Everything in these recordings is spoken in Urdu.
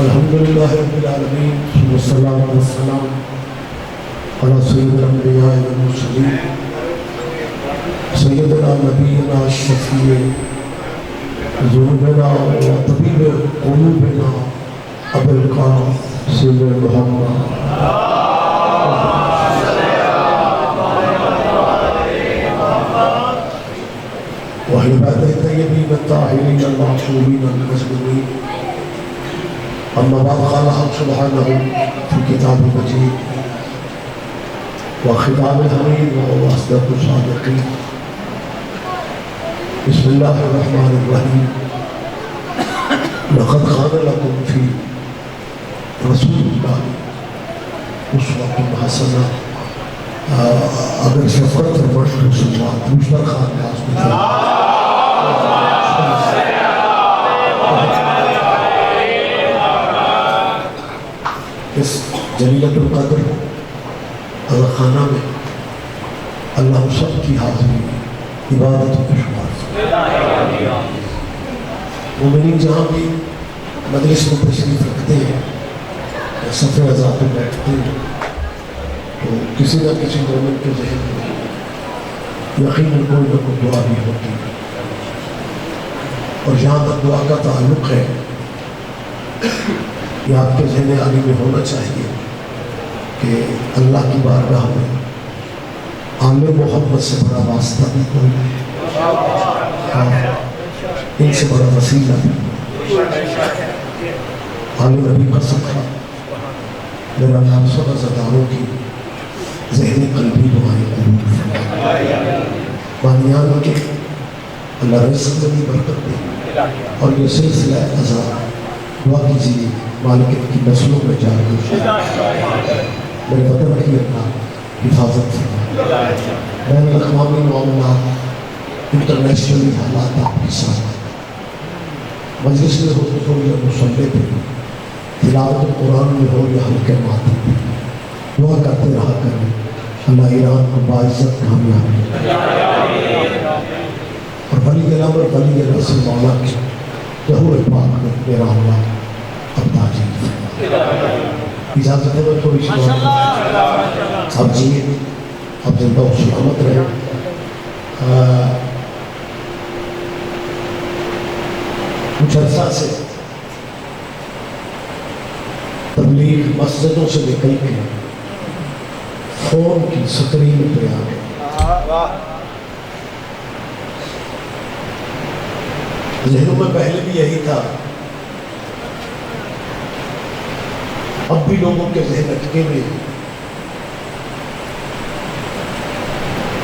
الحمدللہ رب العالمین والصلاة والسلام علی سید الانبیاء والمرسلین سیدنا نبینا شفیع ذنوبنا و طبیب قلوبنا ابو القاسم محمد وأهل بيت الطيبين الطاهرين المعصومين المسلمين. أما بعد قال الله سبحانه في كتابه المجيد وخطاب الحميد وهو أصدق الصادقين. بسم الله الرحمن الرحيم. لقد كان لكم في رسول الله أسوة حسنة. اگر شفقت اور بڑھ سنوات مشتر خان کا اسم اس جلیلۃ القدر اللہ خانہ میں اللہ سب کی حاضری عبادت و شمار. مومنین جہاں بھی مجلس میں تشریف رکھتے ہیں یا صف عزا پہ بیٹھتے ہیں تو کسی نہ کسی مومن کے ذہن میں یقیناً کوئی نہ کوئی دعا بھی ہوتی ہے. اور جہاں تک دعا کا تعلق ہے یہ آپ کے ذہن عالی میں ہونا چاہیے کہ اللہ کی بارگاہ میں آل محمد سے بڑا واسطہ بھی کوئی نہیں، ان سے بڑا وسیلہ بھی نہیں. آل نبی کا صدقہ میرا نام سب عزاداروں کی ذہنی قلبی دعائیں قبول فرمائے. بانیان کے اللہ رزق میں بھی برکت دے اور یہ سلسلہ عزا دعا کیجیے مالکت کی نسلوں میں جا کر میرے وطن کی اللہ حفاظت فرمائے. بین الاقوامی معاملات انٹرنیشنلی حالات آپ کے ساتھ مجلس میں ہو تو یا مصلے پہ تلاوت قرآن میں ہو یا حلقہ ماتم پہ دعا کرتے رہا کریں اللہ ایران کو باعزت کامیابی اور ولی اور ولی رسول مولا کے ظہور پاک میں میرا اللہ اب تاجیل اجازت ہے میں تھوڑی سی اب جیئے اب زندہ و سلامت رہے. کچھ عرصہ سے تبلیغ مسجدوں سے نکل کے فون کی سکرین پہ آ گئے. ذہنوں میں پہلے بھی یہی تھا، اب بھی لوگوں کے ذہن اٹکے ہوئے.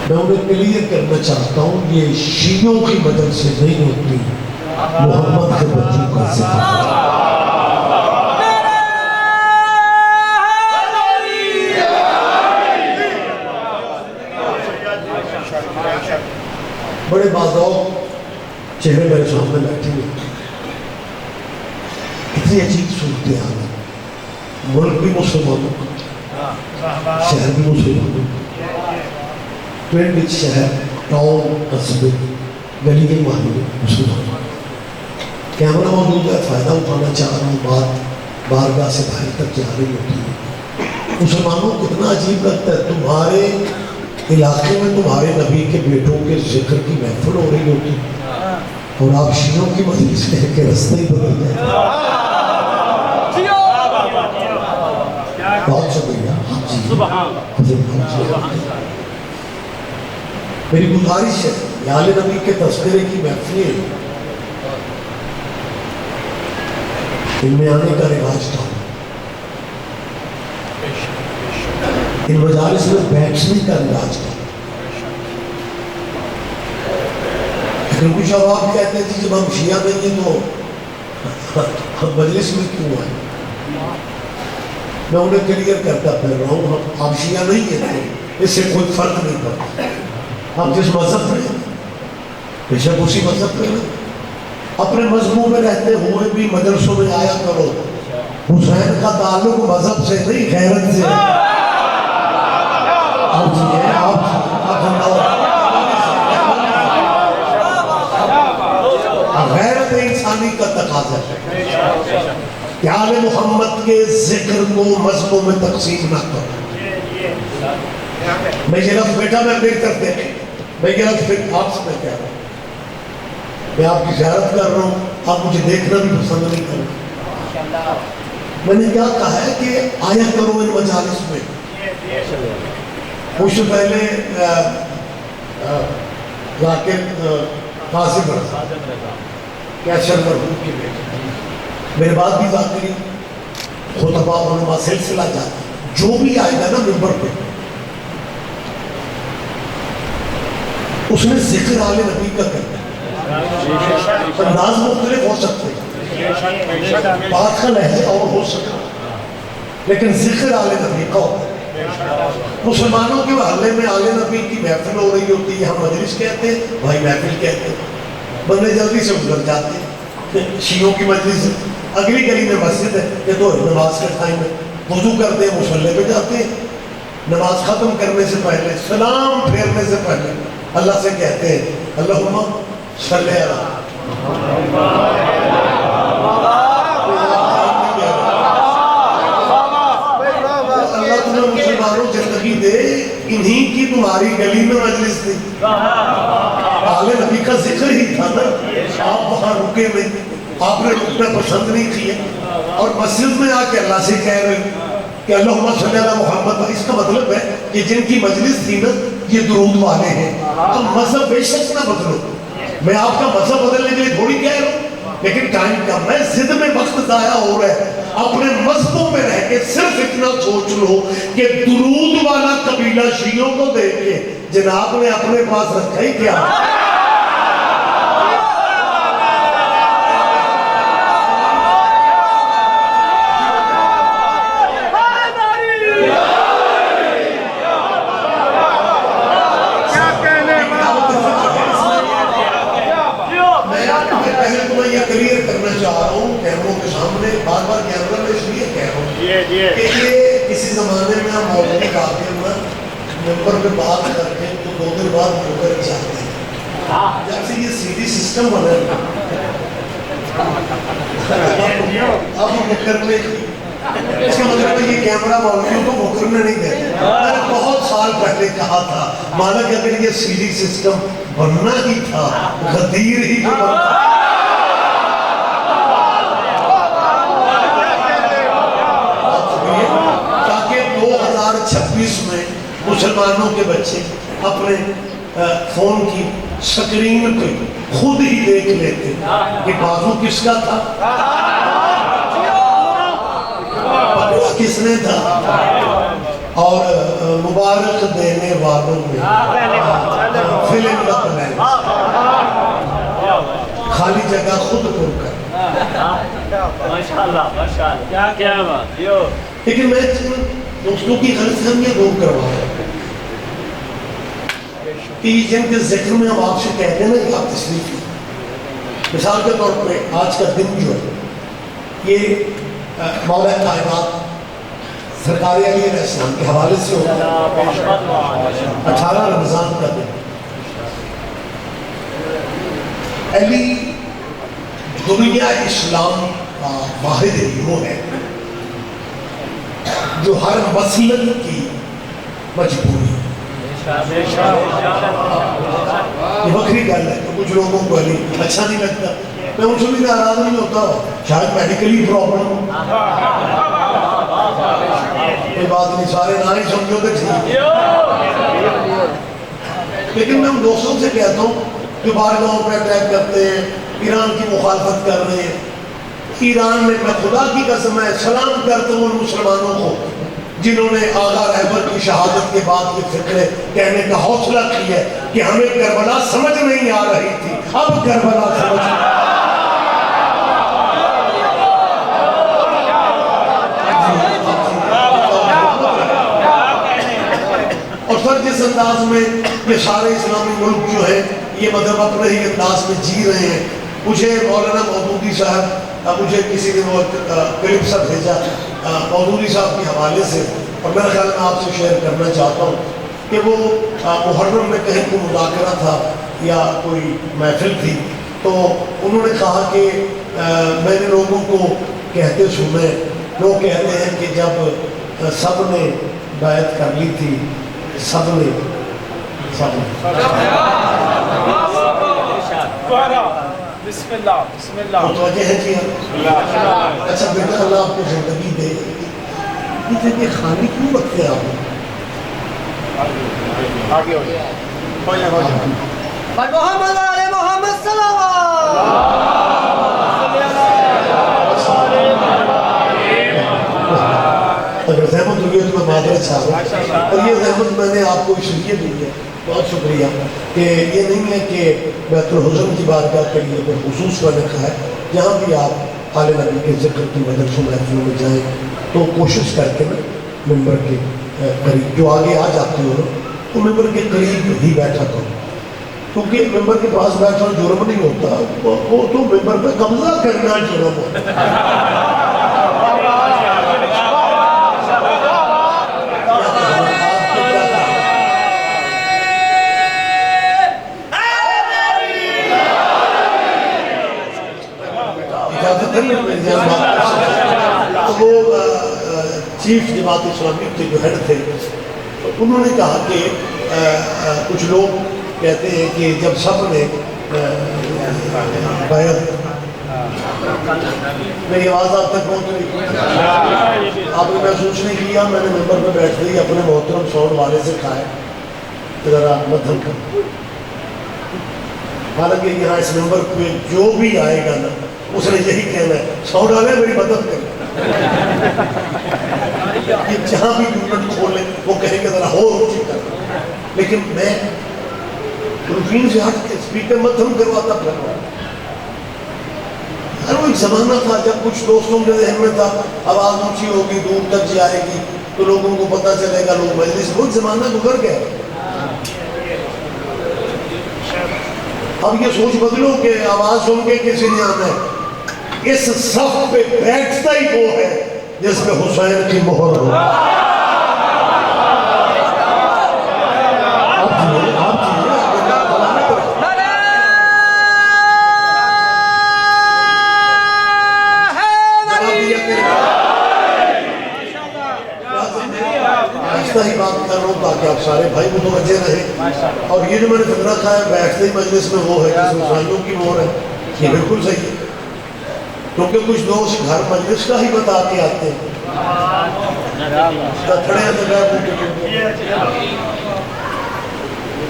میں انہیں کلیئر کرنا چاہتا ہوں یہ شیعوں کی مدد سے نہیں ہوتی، محمد کے بچوں کا ذکر. بڑے بازاؤ چہرے میرے سامنے بیٹھے ہوئے، اتنی عجیب صورتحال ہے. ملک بھی مسلمانوں کا، شہر بھی مسلمانوں کا، پنڈ شہر ٹاؤن قصبے گلی کے محلے مسلمانوں کا. کیمرہ موجود ہے، فائدہ اٹھانا چاہ رہا ہوں، بات بارگاہ سے باہر تک جا رہی ہوتی ہے. مسلمانوں کو اتنا عجیب لگتا ہے تمہارے علاقے میں تمہارے نبی کے بیٹوں کے ذکر کی محفل ہو رہی ہوتی اور آپ شیعوں کی مجلس کہہ کے رستے ہی بدل جائے. بہت شکریہ. میری گزارش ہے آل نبی کے تذکرے کی محفلیں ان میں آنے کا رواج تھا. ان مجالس میں بیٹھنے کا رواج تھا. لیکن کچھ آپ کہتے تھے جب ہم شیعہ نہیں ہیں تو ہم مجلس میں کیوں آئے. میں انہیں کلیئر کرتا پھر رہا ہوں آپ شیعہ نہیں ہیں تو اس سے کوئی فرق نہیں پڑتا. آپ جس مذہب میں ہیں بے شک اسی مذہب میں ہیں. اپنے مذہبوں میں رہتے ہوئے بھی مدرسوں میں آیا کرو. حسین کا تعلق مذہب سے نہیں غیرت سے. غیرت انسانی کا تقاضا ہے. کہ آل محمد کے ذکر کو مذہبوں میں تقسیم نہ کرو. میں یہ لفظ بیٹا میں میری طرف دیکھیں، میں یہ لفظ پھر آپ سے میں کہہ رہا ہوں، میں آپ کی زیارت کر رہا ہوں، آپ مجھے دیکھنا بھی پسند نہیں کرتے. میں نے کیا کہا ہے کہ آیا کرو ان مجالس میں. کچھ پہلے ذاکر قاسم رضا کیشر مرحوم کے بیٹے، میرے بعد بھی ذاکری خطبہ علماء سلسلہ جاتا، جو بھی آئے گا نا منبر پہ اس نے ذکر آل نبی کا کرنا ہے. انداز مختلف ہو سکتے ہیں، بات کا لہجہ اور ہو سکتا ہے، لیکن ذکر آل نبی کا ہوتا ہے. مسلمانوں کے محلے میں آل نبی کی محفل ہو رہی ہوتی ہے، یہاں مجلس کہتے ہیں، بھائی محفل کہتے ہیں، بندے جلدی سے گزر جاتے ہیں. شیعوں کی مجلس اگلی گلی میں مسجد ہے، یہ تو نماز کا ٹائم ہے، وضو کرتے ہیں، مصلے پہ جاتے ہیں، نماز ختم کرنے سے پہلے سلام پھیرنے سے پہلے اللہ سے کہتے ہیں اللہم صلی علی اللہ تمہیں مسلمانوں زندگی دے، انہی کی تمہاری گلی میں مجلس تھی، آل نبی کا ذکر ہی تھا نا، آپ وہاں رکے نہیں، آپ نے رکنا پسند نہیں کیا اور مسجد میں آ کے اللہ سے کہہ رہے کہ اللہم صلی علی محمد. اس کا مطلب ہے کہ جن کی مجلس تھی نا یہ درود والے ہیں. اب مذہب بے شک نہ بدلو، میں آپ کا مذہب بدلنے کے لیے تھوڑی کہہ رہا ہوں، لیکن ٹائم کم ہے، ضد میں وقت ضائع ہو رہا ہے. اپنے مذہبوں میں رہ کے صرف اتنا سوچ لو کہ درود والا قبیلہ شیعوں کو دیکھ کے جناب نے اپنے پاس رکھا ہی کیا. کلیئر کرنا چاہ رہا ہوں کیمروں کے سامنے، بار بار کیمرہ میں اس لیے کہہ رہا ہوں کہ یہ کسی زمانے میں ہم مولوی کافر میں ممبر پہ بات کرتے ہیں تو 2 دن بعد ہو کر جاتے ہیں. جب سے یہ سیدھی سسٹم بنا اب مکرنے کی، اس کا مطلب ہے یہ کیمرہ مولویوں کو مکرنے نہیں کہتے. میں نے بہت سال پہلے کہا تھا مانا کہ اگر یہ سیدھی سسٹم بننا ہی تھا غدیر ہی جو بنتا تاکہ 2026 میں مسلمانوں کے بچے اپنے فون کی سکرین پہ خود ہی دیکھ لیتے کہ بازو کس کا تھا، پکڑا کس نے تھا، اور مبارک دینے والوں میں فلم کا پلان خالی جگہ خود پر کر. لیکن میں دوستوں کی غلط فہمیاں دور کروا رہا ہوں کہ جن کے ذکر میں ہم آپ سے کہتے ہیں نا کہ آپ تشریف لیں. مثال کے طور پہ آج کا دن جو ہے یہ مولا کائنات سرکار علی علیہ السلام کے حوالے سے ہوتا ہے. 18 رمضان کا دن علی دنیا اسلام کا واحد ہیرو ہے جو ہر مسلک کی مجبوری ہے. یہ بکری گل ہے کہ کچھ لوگوں کو علی اچھا نہیں لگتا، میں ان سے بھی ناراض نہیں ہوتا، شاید میڈیکلی پرابلم ہو، کوئی بات نہیں، سارے نہ ہی سمجھو تو ٹھیک. لیکن میں ان دوستوں سے کہتا ہوں جو بارگاہوں پہ اٹیک کرتے ہیں، ایران کی مخالفت کر رہے ہیں، ایران میں میں خدا کی قسم ہے سلام کرتا ہوں ان مسلمانوں کو جنہوں نے آغا رہبر کی شہادت کے بعد یہ فکرے کہنے کا حوصلہ کیا ہے کہ ہمیں کربلا سمجھ نہیں آ رہی تھی، اب کربلا سمجھ اور سر جس انداز میں یہ سارے اسلامی ملک جو ہے یہ مذہب اپنے ہی انداز میں جی رہے ہیں. مجھے مولانا مودودی صاحب مجھے کسی نے وہ کلپ سا بھیجا مودودی صاحب کے حوالے سے، اور میرا خیال میں آپ سے شیئر کرنا چاہتا ہوں کہ وہ محرم میں کہیں کوئی مذاکرہ تھا یا کوئی محفل تھی، تو انہوں نے کہا کہ میں نے لوگوں کو کہتے سنے. لوگ کہتے ہیں کہ جب سب نے بیعت کر لی تھی، سب نے بسم اللہ بسم اللہ متوجہ ہے جی. اچھا بیٹا اللہ آپ کو زندگی دے. یہ خالی کیوں رکھتے ہیں آپ؟ آگے ہو جائے محمد علیہ محمد صلی اگر زحمت ہوئی ہے تو میں معذرت چاہ رہا ہوں. اور یہ زحمت میں نے آپ کو اس لیے دی ہے، بہت شکریہ، کہ یہ نہیں ہے کہ بیت الحزن کی بارگاہ کے لیے کوئی خصوص میں نے کہا ہے. جہاں بھی آپ آل نبی کے ذکر کی مدرسوں محفلوں میں جائیں تو کوشش کر کے نا ممبر کے قریب، جو آگے آ جاتے ہو نا تو ممبر کے قریب ہی بیٹھا کرو، کیونکہ ممبر کے پاس بیٹھنا جرم نہیں ہوتا، وہ تو ممبر پہ قبضہ کرنا جرم ہوتا. تو وہ چیف جماعت اسلامی کے جو ہیڈ تھے انہوں نے کہا کہ کچھ لوگ کہتے ہیں کہ جب سب نے بیعت، میری آواز آپ تک پہنچ رہی؟ آپ نے محسوس نہیں کیا میں نے ممبر پہ بیٹھتے ہی اپنے محترم ساؤنڈ والے سے کہا ہے ذرا مدھم کر. حالانکہ یہاں اس ممبر پہ جو بھی آئے گا نا اس نے یہی کہنا ہے ساؤنڈ والے میری مدد کریں. یہ جہاں بھی یونٹ کھولیں وہ کہیں گے ذرا اور اونچی کر. لیکن میں روٹین سے ہٹ کے اسپیکر مدھم کرواتا پھر رہا. وہ ایک زمانہ تھا جب کچھ دوستوں کے ذہن میں تھا آواز اونچی ہوگی دور تک جائے گی تو لوگوں کو پتہ چلے گا لوگ مجلس. وہ زمانہ گزر گیا. اب یہ سوچ بدلو کہ آواز سن کے کسی نے آنا ہے. اس صف پہ بیٹھتا ہی وہ ہے جس پہ حسین کی مہر ہو. ہی بات کر رہا ہوں تاکہ آپ سارے بھائی متوجہ رہیں. اور یہ جو میں نے فکر رکھا ہے بیٹھتے ہی مجلس میں وہ ہے جس میں حسینیوں کی مہر ہے، یہ بالکل صحیح ہے. کیونکہ کچھ دوست گھر مجلس کا ہی بتا کے آتے ہیں. کھڑے ہیں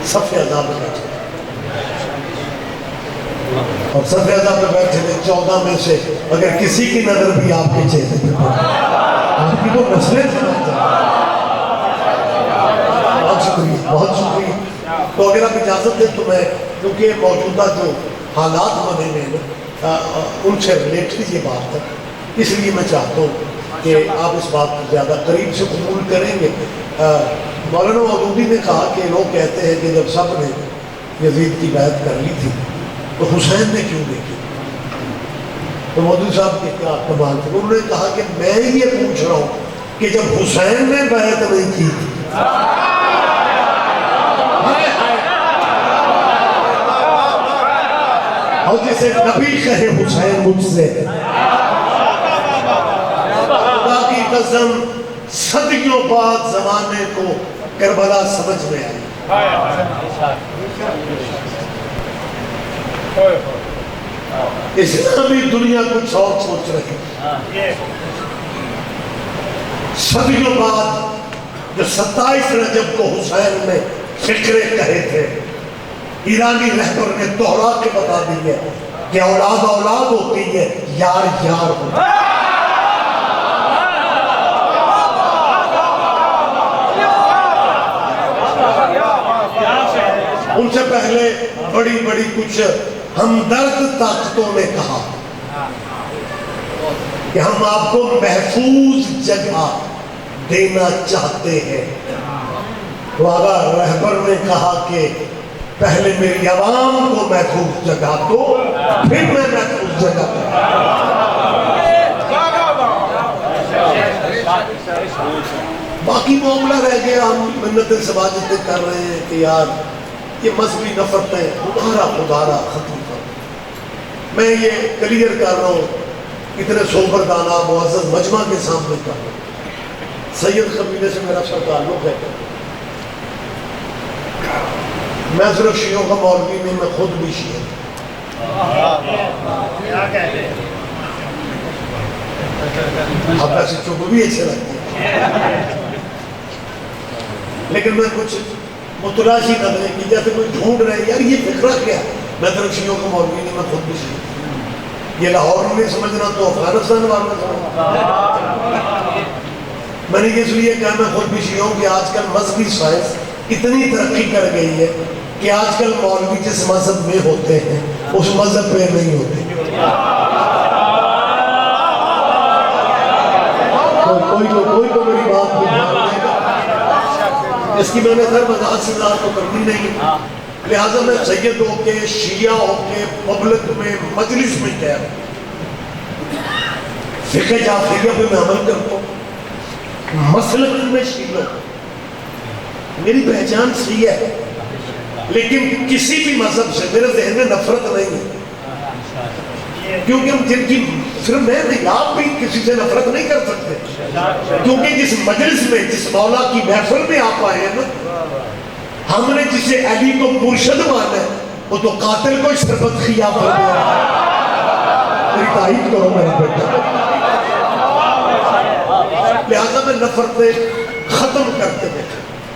صف عذاب پہ بیٹھے اور صف عذاب پہ بیٹھے تھے 14 میں سے اگر کسی کی نظر بھی آپ کے چہرے پہ پڑے آپ کی تو نسلیں سمجھتے ہیں. بہت شکریہ. تو اگر آپ اجازت دیں تو میں کیونکہ موجودہ جو حالات بنے ہوئے ہیں ان سے ریلیٹڈ یہ بات ہے، اس لیے میں چاہتا ہوں کہ آپ اس بات کو زیادہ قریب سے قبول کریں گے. مولانا مودودی نے کہا کہ لوگ کہتے ہیں کہ جب سب نے یزید کی بیعت کر لی تھی تو حسین نے کیوں نہیں کی؟ تو مودودی صاحب کے کیا کمال تھے. انہوں نے کہا کہ میں یہ پوچھ رہا ہوں کہ جب حسین نے بیعت نہیں کی تھی اور جسے نبی کہے حسین مجھ سے، خدا کی قسم صدیوں بعد زمانے کو کربلا سمجھ میں آئی. اسلامی دنیا کچھ اور سوچ رہی. صدیوں بعد جو 27 رجب کو حسین نے فکرے کہے تھے، ایرانی رہبر نے دوہرا کے بتا دی ہے کہ اولاد اولاد ہوتی ہے، یار یار ہوتی ہے. ان سے پہلے بڑی بڑی کچھ ہمدرد طاقتوں نے کہا کہ ہم آپ کو محفوظ جگہ دینا چاہتے ہیں. تو آغا رہبر نے کہا کہ پہلے میری عوام کو محفوظ جگہ دو پھر میں محفوظ جگہ دوں. باقی معاملہ رہ گیا، ہم منتیں سماجتیں کر رہے ہیں کہ یار یہ مذہبی نفرتیں خدارہ ختم کر. میں یہ کلیئر کر رہا ہوں اتنے سوبر دانا معزز مجمع کے سامنے کا سید قبیلے سے میرا سر تعلق ہے. میں صرف شیعوں کا مولوی نہیں، میں خود بھی شیعہ. اب ایسے چپ بھی اچھے لگتے ہیں، لیکن میں کچھ متلاشی نظریں کی جیسے کوئی ڈھونڈ رہے یار یہ فکرہ کیا. میں صرف شیعوں کا مولوی نہیں، میں خود بھی شیعہ. یہ لاہور میں نہیں سمجھنا تو افغانستان والوں میں سمجھنا. میں نے اس لیے کہا میں خود بھی شیعہ ہوں کہ آج کل مذہبی سائنس اتنی ترقی کر گئی ہے کہ آج کل مولوی جس مذہب میں ہوتے ہیں اس مذہب پہ نہیں ہوتے. کوئی تو میری بات کو دھیان دے گا. اس کی میں نے سر وضاحت سے ذات تو کرنی نہیں، لہٰذا میں سید ہو کے شیعہ ہو کے پبلک میں مجلس میں کہہ رہا ہوں فقہ جعفریہ پہ میں عمل کرتا ہوں. مسلک میں شیعہ میری پہچان شیعہ ہے، لیکن کسی بھی مذہب سے میرے ذہن میں نفرت نہیں ہے. کیونکہ ہم جن کی صرف میں نہیں آپ بھی کسی سے نفرت نہیں کر سکتے، کیونکہ جس مجلس میں جس مولا کی محفل میں آپ آئے ہیں نا، ہم نے جسے علی کو مرشد مانا ہے وہ تو قاتل کو شربت خیا کر دیا. میری تائید کرو میرا بیٹا. لہذا میں نفرتیں ختم کرتے ہیں.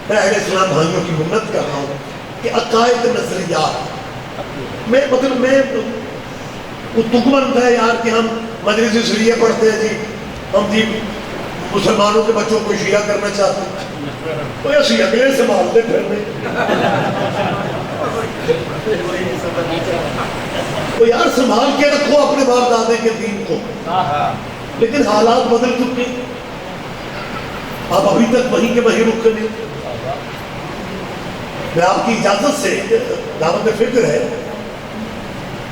میں اہل اسلام بھائیوں کی منت کر رہا ہوں کہ عقائد نظریات میں وہ تک بنتا ہے یار کہ ہم مجلس شریعہ پڑھتے ہیں جی، ہم جی مسلمانوں کے بچوں کو شیعہ کرنا چاہتے ہیں تو ایسی اگلے سنبھالتے پھرنے. تو یار سنبھال کے رکھو اپنے باپ دادے کے دین کو، لیکن حالات بدل چکے. آپ ابھی تک وہیں کے وہیں رکے نہیں. میں آپ کی اجازت سے دعوت فکر ہے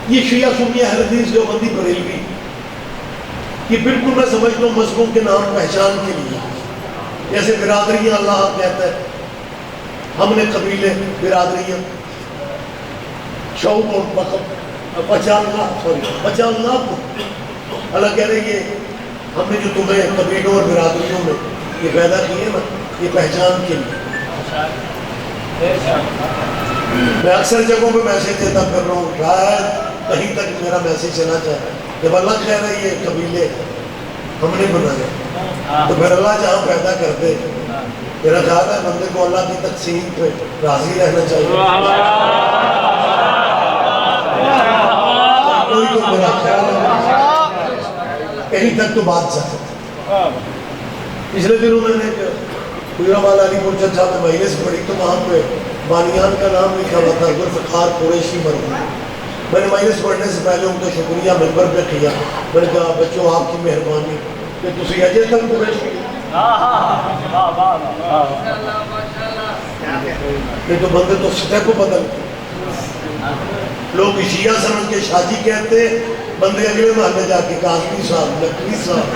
یہ شیعہ سنی اہل حدیث دیوبندی بریلوی یہ بالکل میں سمجھتا ہوں مذہبوں کے نام پہچان کے لیے. جیسے برادریاں اللہ کہتا ہے، ہم نے قبیلے برادریاں شعوب اور پچالنا کو اللہ کہہ رہے ہیں ہم نے جو تمہیں قبیلوں اور برادریوں میں یہ پیدا کیے نا یہ پہچان کے لیے. میں اکثر جگہوں پہ میسیج دیتا کر رہا ہوں، شاید کہیں تک میرا میسیج چلا جائے. جب اللہ کہہ رہا ہے یہ قبیلے ہم نے بنائے تو پھر اللہ جہاں پیدا کرتے میرا خیال ہے بندے کو اللہ کی تقسیم پہ راضی رہنا چاہیے. کوئی تو میرا خیال ہے کہیں تک تو بات چاہتا. پچھلے دنوں میں نے گجرآباد علی پور چچا میں مجلس پڑھی تو وہاں پہ بانیان کا نام لکھا ہوا تھا ذوالفقار قریشی مرحوم. میں نے مجلس پڑھنے سے پہلے ان کا شکریہ ممبر پہ کیا. میں نے کہا بچوں آپ کی مہربانی کہ تسی اجے تک قریشی نہیں تو بندے تو سطح کو بدلتے. لوگ شیعہ سمجھ کے شاجی کہتے ہیں، بندے اگلے محلے جا کے قاسمی صاحب لکھنی صاحب.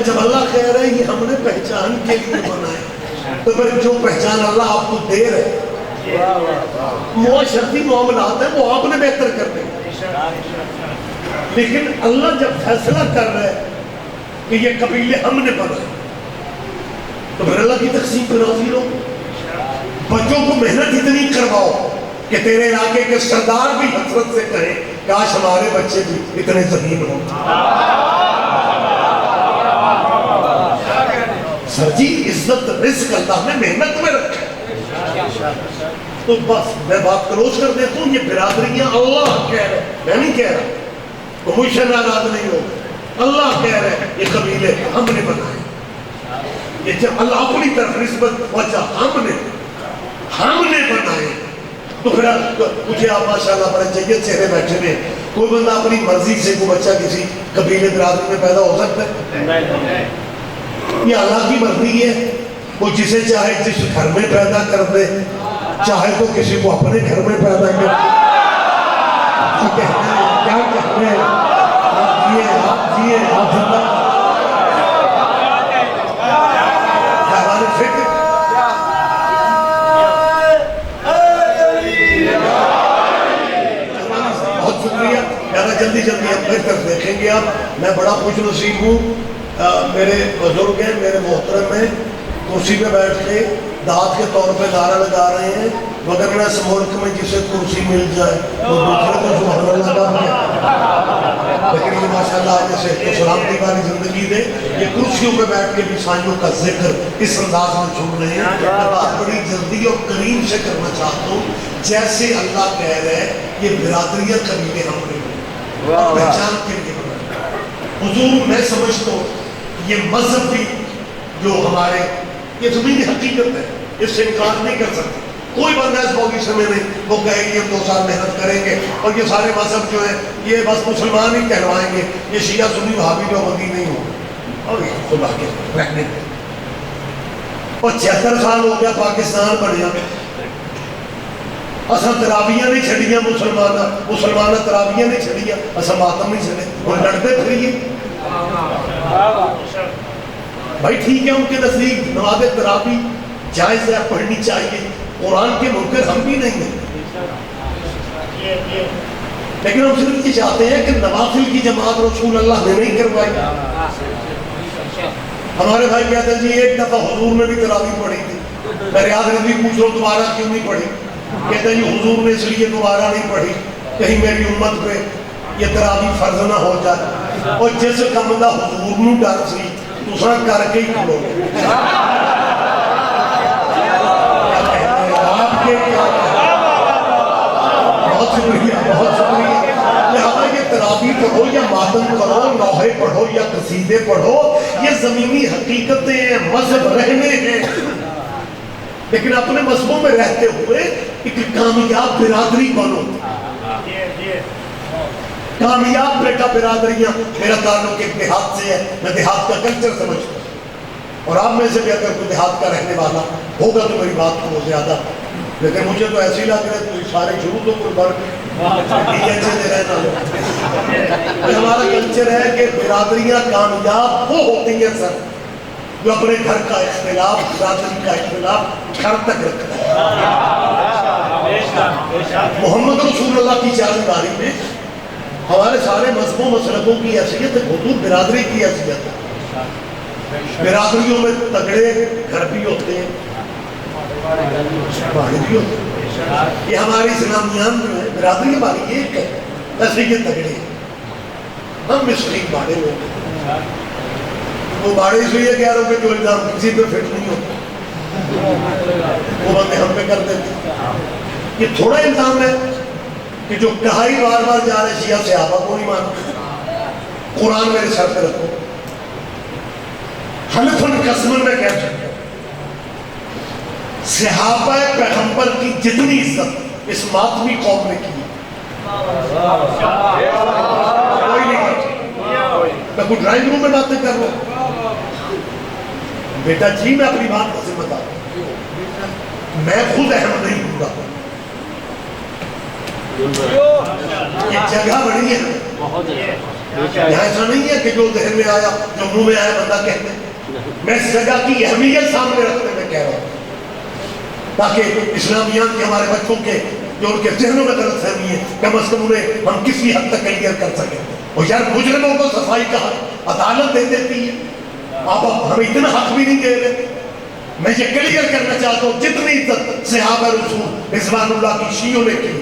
جب اللہ کہہ رہے ہیں یہ ہم نے پہچان کے لیے بنائے تو پھر جو پہچان اللہ آپ کو دے رہے معاشرتی معاملات ہیں وہ آپ نے بہتر کرنے. لیکن اللہ جب فیصلہ کر رہے کہ یہ قبیلے ہم نے بنائے تو پھر اللہ کی تقسیم پہ راضی ہو. بچوں کو محنت اتنی کرواؤ کہ تیرے علاقے کے سردار بھی حسرت سے کہیں کاش ہمارے بچے بھی اتنے ذہین ہوں. سر جی عزت رزق اللہ نے محنت میں رکھا. تو بس میں بات کلوز کر دیتا ہوں. یہ برادریاں اللہ کہہ رہے میں نہیں کہہ رہا تو مجھ سے ناراض نہیں ہو. اللہ کہہ رہے یہ قبیلے ہم نے بنائے. یہ جب اللہ اپنی طرف نسبت وجہ ہم نے بنائے تو پھر مجھے آپ ماشاءاللہ بڑے جید چہرے بیٹھے ہیں. کوئی بندہ اپنی مرضی سے کوئی بچہ کسی قبیلے برادری میں پیدا ہو سکتا ہے؟ یہ اللہ کی مرضی ہے. وہ جسے چاہے جس گھر میں پیدا کر دے، چاہے تو کسی کو اپنے گھر میں پیدا کر دے. کیا کہتے ہیں آپ جیے آپ زندہ ہمارے فکر جلدی جلدی اب بہتر دیکھیں گے آپ. میں بڑا خوش نصیب ہوں, میرے بزرگ ہیں, میرے محترم ہیں, کرسی پہ بیٹھ کے دعوت کے طور پہ نعرہ لگا رہے ہیں, وگرنہ اس ملک میں جسے کرسی مل جائے وہ دوسرے کو سبحان اللہ کہا گیا. لیکن یہ ماشاءاللہ آج صحت و سلامتی والی زندگی دے. یہ کرسیوں پہ بیٹھ کے بھی سائنوں کا ذکر اس انداز میں سن رہے ہیں. میں بات بڑی جلدی اور کریم سے کرنا چاہتا ہوں, جیسے اللہ کہہ رہے ہیں یہ برادریاں قبیلے ہم نے پہچان کے لیے بنائے. حضور میں سمجھتا ہوں یہ مذہب بھی جو ہمارے یہ زمینی حقیقت ہے, اس سے انکار نہیں کر سکتے کوئی بندہ اس پوزیشن میں نہیں وہ کہے گی ہم 2 سال محنت کریں گے اور یہ سارے مذہب جو ہیں یہ بس مسلمان ہی کہلوائیں گے, یہ شیعہ سنی وہابی جو بندی نہیں ہوگی. اور یہ خدا کے رہنے دیں. اور 76 سال ہو گیا پاکستان بڑھیا اصل تراویاں نہیں چھڑیاں, مسلمان تراویاں نہیں چھڑیاں, اصل ماتم نہیں چھڑے, وہ لڑتے پھریے. بھائی ٹھیک ہے ان کے نزدیک نماز تراوی جائز ہے, پڑھنی چاہیے, قرآن کے منکر ہم بھی نہیں ہیں, لیکن ہم صرف یہ چاہتے ہیں کہ نوافل کی جماعت رسول اللہ نے نہیں کروائی. ہمارے بھائی کہتے ہیں جی ایک دفعہ حضور نے بھی تراوی پڑھی تھی, میں ریاض نبی پوچھ رہا ہوں دوبارہ کیوں نہیں پڑھی, کہتے ہیں جی حضور نے اس لیے دوبارہ نہیں پڑھی کہیں میری امت پہ یہ تراوی فرض نہ ہو جائے. اور جس کم دا حضور نو ڈر سی دوسرا کر کے ہی کھلو گے. آپ کے بہت شکریہ, بہت شکریہ. لہذا یہ تراوی پڑھو یا ماتم کرو, لوحے پڑھو یا قصیدے پڑھو, یہ زمینی حقیقتیں ہیں, مذہب رہنے ہیں, لیکن اپنے مذہبوں میں رہتے ہوئے ایک کامیاب برادری بنو. کامیاب بیٹا برادریاں. میرا تعلق ایک دیہات سے ہے, میں دیہات کا کلچر سمجھتا ہوں, اور آپ میں سے بھی اگر کوئی دیہات کا رہنے والا ہوگا تو میری بات کو زیادہ, لیکن مجھے تو ایسی لگ رہا ہے تو سارے شروع تو کوئی بڑھ ہمارا کلچر ہے کہ برادریاں کامیاب وہ ہوتی ہیں سر جو اپنے گھر کا اختلاف, برادری کا اختلاف گھر تک رکھتا ہے. محمد رسول اللہ کی جانکاری میں ہمارے سارے مذہبوں مسلکوں کی حیثیت ہے, حضور برادری کی حیثیت ہے. برادریوں میں تگڑے گھر بھی ہوتے ہیں, باڑے بھی ہوتے ہیں. یہ ہماری اسلامیان جو ہے برادری ہماری ایک ہے, ایسے یہ تگڑے ہیں. ہم مسلم باڑے ہوتے ہیں. وہ باڑے اس لیے کہہ رہا ہوں کہ جو الزام کسی پہ فٹ نہیں ہوتا وہ بندے ہم پہ کر دیتے. یہ تھوڑا الزام ہے کہ جو کہائی بار بار جا رہے شیعہ صحابہ کو نہیں مانتے. قرآن میرے سر پہ رکھو, حلفاً قسماً میں کہہ سکتا ہوں صحابہ پیغمبر کی جتنی عزت اس ماتمی قوم نے کی کوئی نہیں کرتا. میں کوئی ڈرائنگ روم میں باتیں کر رہا ہوں بیٹا جی, میں اپنی بات سے بتا رہا ہوں, میں خود اہم نہیں ہوں گا. یہ جگہ بڑی ہے, یہاں ایسا نہیں ہے کہ جو ذہن میں آیا جو منہ میں آیا بندہ کہتے ہیں. میں اس جگہ کی اہمیت سامنے رکھتے میں کہہ رہا ہوں تاکہ اسلامیات کے ہمارے بچوں کے جو ان کے ذہنوں میں غلط فہمی ہے کم از کم انہیں ہم کسی حد تک کلیئر کر سکیں. اور یار مجرموں کو صفائی کا حق عدالت دے دیتی ہے, آپ ہمیں اتنا حق بھی نہیں دے رہے. میں یہ کلیئر کرنا چاہتا ہوں جتنی عزت صحابہ رسول رضوان اللہ کی شیعوں نے کی,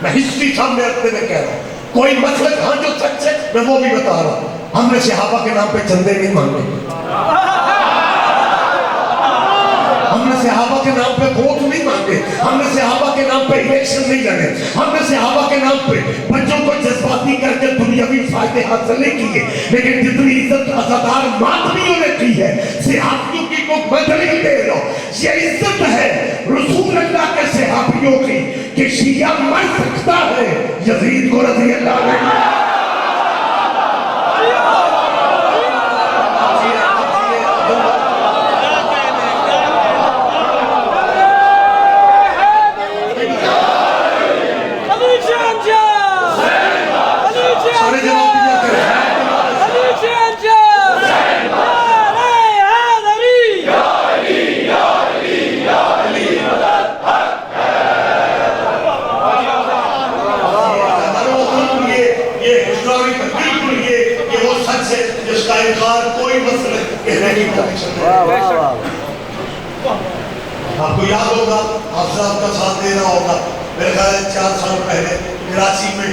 میں ہسٹری سامنے رکھتے میں کہہ رہا ہوں کوئی مسئلہ ہاں جو سچ ہے میں وہ بھی بتا رہا ہوں. ہم نے صحابہ کے نام پہ چندے نہیں مانگے, ہم نے صحابہ کے نام پہ ووٹ نہیں مانگے, ہم نے صحابہ کے نام پہ الیکشن نہیں لڑے, ہم نے صحابہ کے نام پہ بچوں کو جذباتی کر کے دنیاوی فائدے حاصل نہیں کیے. لیکن جتنی عزت عزادار ماتمیوں نے کی ہے صحابیوں کی کو بدل ہی دے لو. یہ عزت ہے رسول اللہ کے صحابیوں کی کہ شیعہ مر سکتا ہے یزید کو رضی اللہ عنہ. آپ کا ساتھ دے رہا ہوگا. میرے خیال ہے 4 سال پہلے کراچی میں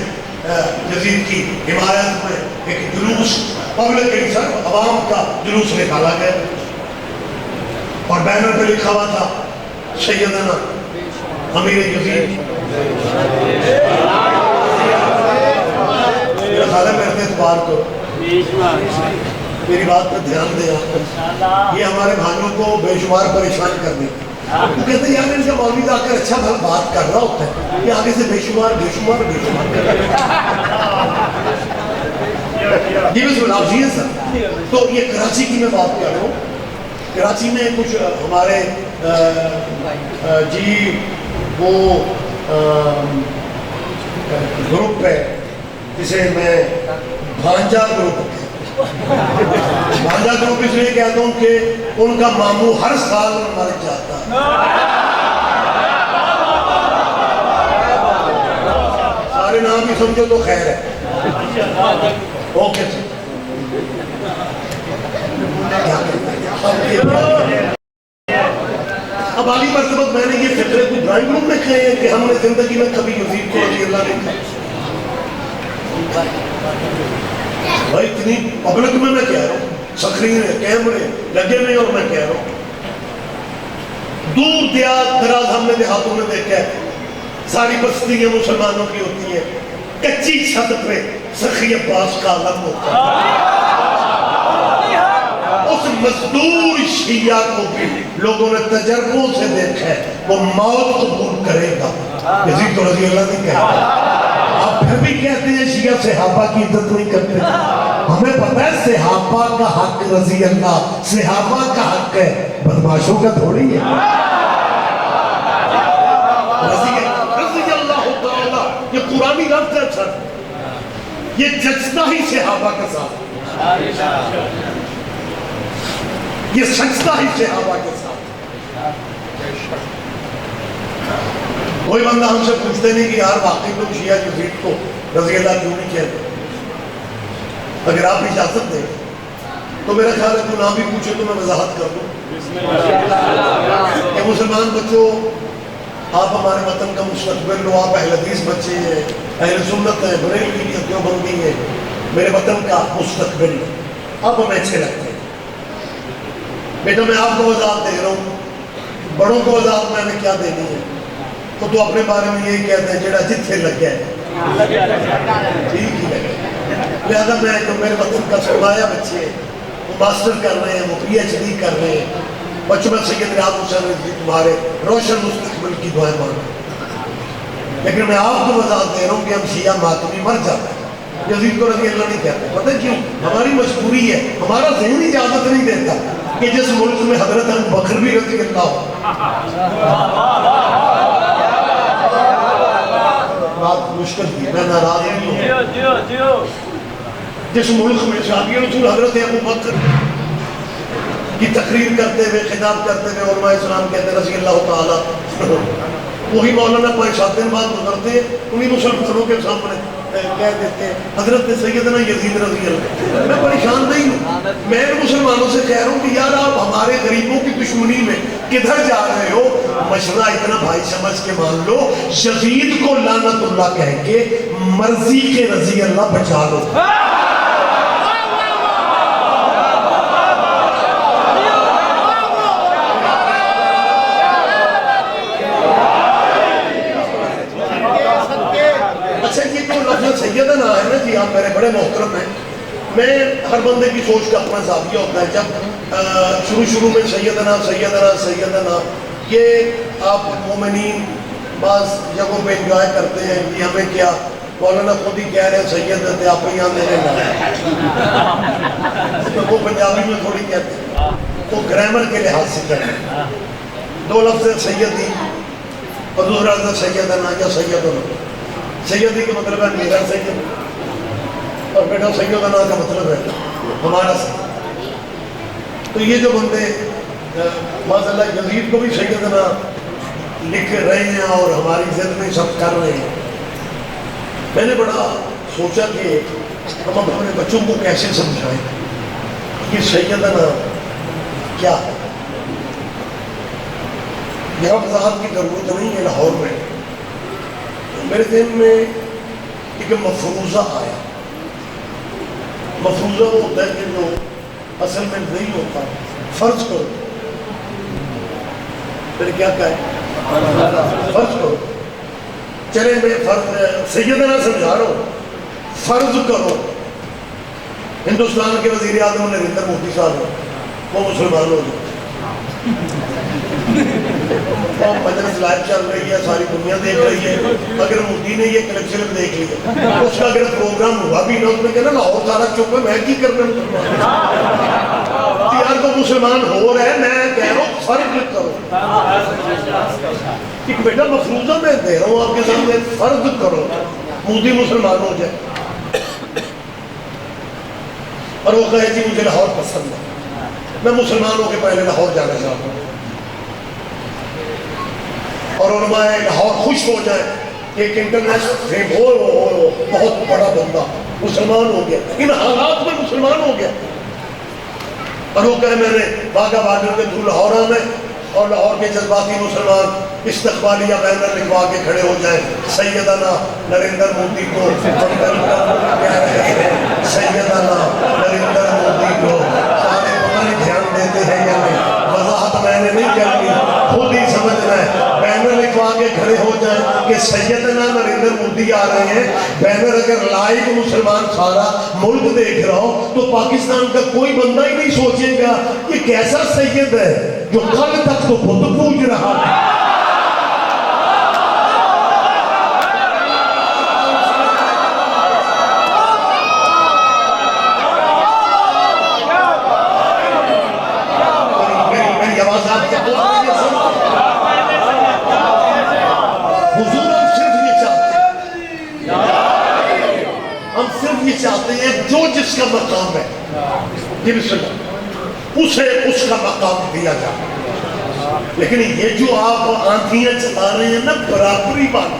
یزید کی حمایت میں ایک جلوس پبلک کے سر عوام کا جلوس نکالا گیا اور بینر پہ لکھا ہوا تھا سیدنا امیر یزید. میرا خیال ہے میرے اعتبار کو میری بات پر دھیان دیں. یہ ہمارے بھائیوں کو بے شمار پریشان کر دیں. وہ کہتے ہیں یار ان کا مولوی آ کر اچھا بھلا بات کر رہا ہوتا ہے, یہ آگے سے بے شمار بے شمار بے شمار کر رہا ہے. یہ بس لفظی ہے سر. تو یہ کراچی کی میں بات کر رہا ہوں. کراچی میں کچھ ہمارے جی وہ گروپ ہے جسے میں بھانجا گروپ بھانجا گروپ اس لیے کہتا ہوں کہ ان کا ماموں ہر سال مر جاتا ہے. سارے نام ہی سمجھو تو خیر ہے. Okay sir. اب آگے مرتبہ میں نے یہ فکرے کو ڈرائنگ روم میں کہے ہیں کہ ہم نے زندگی میں کبھی یزید کو رضی اللہ نہیں کہا. بھائی اتنی پبلک میں کہہ رہا ہوں, سکرین کیمرے لگے ہوئے اور میں کہہ رہا ہوں. دور دراز ہم نے دیہاتوں میں دیکھا ہے ساری بستیاں مسلمانوں کی ہوتی ہیں, کچی چھت پہ سخی عباس کا علم ہوتا ہے. اس مزدور شیعہ کو بھی لوگوں نے تجربوں سے دیکھا ہے وہ موت قبول کرے گا. یزید کو رضی اللہ نہیں کہتا. آپ پھر بھی کہتے ہیں شیعہ صحابہ کی عزت نہیں کرتے. ہمیں پتہ ہے صحابہ کا حق رضی اللہ صحابہ کا حق ہے, بدماشوں کا تھوڑی ہے. رضی اللہ تعالیٰ یہ قرآنی لفظ ہے سر, یہ جچتا ہی صحابہ کے ساتھ, یہ سچتا ہی صحابہ کے ساتھ. کوئی بندہ ہم سے پوچھتے نہیں کہ یار واقعی تم شیعہ یزید کو رضی اللہ کیوں نہیں کہتے. اگر آپ اجازت دیں تو میرا خیال ہے تو نہ بھی پوچھے تو میں وضاحت کر دوں کہ مسلمان بچوں آپ ہمارے وطن کا مستقبل ہو. آپ اہل حدیث بچے ہیں, اہل سنت ہیں, بریلوی ہیں, دیوبندی ہیں, میرے وطن کا مستقبل ہے. آپ ہمیں اچھے لگتے ہیں. بیٹا میں آپ کو وضاحت دے رہا ہوں, بڑوں کو وضاحت میں نے کیا دینی ہے. تو اپنے بارے میں یہی کہتے ہیں جڑا جتھے لگ گیا ہے ٹھیک ہی لگے. لہذا میں جو میرے وطن کا سرمایہ بچے ہیں وہ ماسٹر کر رہے ہیں, وہ پی ایچ ڈی کر رہے ہیں. بچوں سید ریاض حسین رضوی تمہارے روشن مستقبل کی دعائیں مانگ. لیکن میں آپ کو وضاحت دے رہا ہوں کہ ہم شیعہ ماتمی مر جاتے ہیں, یزید کو رضی اللہ نہیں کہتے. پتہ کیوں؟ ہماری مجبوری ہے, ہمارا ذہن اجازت نہیں دیتا کہ جس ملک میں حضرت ابو بکر بھی رضی اللہ ہو. بات مشکل تھی, میں ناراض نہیں ہوں. جس ملک میں شادی رسول حضرت ابو بکر کی تقریر کرتے ہوئے خطاب کرتے ہوئے علماء اسلام کہتے ہیں رضی اللہ تعالیٰ, وہی مولانا 5-7 دن بعد گزرتے ہیں انہیں مسلمانوں کے سامنے کہہ دیتے ہیں حضرت سیدنا یزید رضی اللہ. میں پریشان نہیں ہوں, میں مسلمانوں سے کہہ رہا ہوں کہ یار آپ ہمارے غریبوں کی دشمنی میں کدھر جا رہے ہو. مشورہ اتنا بھائی سمجھ کے مان لو, یزید کو لعنت اللہ کہہ کے مرضی کے رضی اللہ بچا لو. سیدنا ہے نا جی, آپ میرے بڑے محترم ہیں. میں ہر بندے کی سوچ کا اپنا زاویہ ہوتا ہے. جب شروع میں سیدنا سیدنا سیدنا یہ آپ مومنین بعض جگہوں پہ انجوائے کرتے ہیں کہ ہمیں کیا, مولانا خود ہی کہہ رہے ہیں سید آپ ہی آنے لگا. تو وہ پنجابی میں تھوڑی کہتے ہیں, تو گرامر کے لحاظ سے کہتے ہیں. 2 لفظ سیدی اور دوسرا لفظ سیدنا یا سیدنا. سیدی کا مطلب ہے میرا سید, اور بیٹا سیدنا کا مطلب ہے ہمارا سید. تو یہ جو بندے ماشاء اللہ یزید کو بھی سیدنا لکھ رہے ہیں اور ہماری ضد میں سب کر رہے ہیں, میں نے بڑا سوچا کہ ہم اپنے بچوں کو کیسے سمجھائیں کہ سیدنا کیا ہے. یہاں وضاحت کی ضرورت نہیں ہے لاہور میں. میرے ذہن میں ایک مفروضہ آیا. مفروضہ وہ ہوتا ہے کہ جو اصل میں نہیں ہوتا. فرض کرو, پھر کیا کہا, فرض کرو, چلے میں فرض سیدنا سمجھا رہا ہوں, فرض کرو ہندوستان کے وزیر اعظم نریندر مودی صاحب وہ مسلمان ہو جائے. مجلس لائیو چل رہی ہے, ساری دنیا دیکھ رہی ہے. اگر مودی نے یہ کلکشن دیکھ لیا, اس کا اگر پروگرام ہوا بھی نہ, اس میں کہنا لاہور سارا چپ ہے, میں کی کرنا یار, تو مسلمان ہو رہے, میں کہہ رہا ہوں فرض کرو. ایک بیٹا مفروضہ میں دے رہا ہوں آپ کے سامنے, فرض کرو مودی مسلمان ہو جائے اور وہ کہے جی مجھے لاہور پسند ہے, میں مسلمان ہو کے پہلے لاہور جانا چاہتا ہوں, اور علماء لاہور خوش ہو جائے کہ ایک انٹرنیشنل فیم ہو بہت بڑا بندہ مسلمان ہو گیا, ان حالات میں مسلمان ہو گیا, اور وہ کہے میں نے باغا بہادر کے تھرو لاہور آنا ہے, اور لاہور کے جذباتی مسلمان استقبالیہ بینر لکھوا کے کھڑے ہو جائیں, سیدنا نریندر مودی کو کہہ رہے ہیں, سیدنا نریندر مودی کو. سارے پتہ نہیں دھیان دیتے ہیں یا نہیں, وضاحت میں نے نہیں کرنی, خود ہی سمجھنا ہے. بینر لکھوا کے کھڑے ہو جائیں کہ سیدنا نریندر مودی آ رہے ہیں. بینر اگر لائیو مسلمان سارا ملک دیکھ رہا ہو تو پاکستان کا کوئی بندہ ہی نہیں سوچے گا یہ کیسا سید ہے جو کل تک تو بت پوج رہا ہے. چاہتے ہیں جو جس کا مقام ہے اسے اس کا مقام دیا جائے, لیکن یہ جو آپ آنکھیاں چلا رہے ہیں نا برابری والی,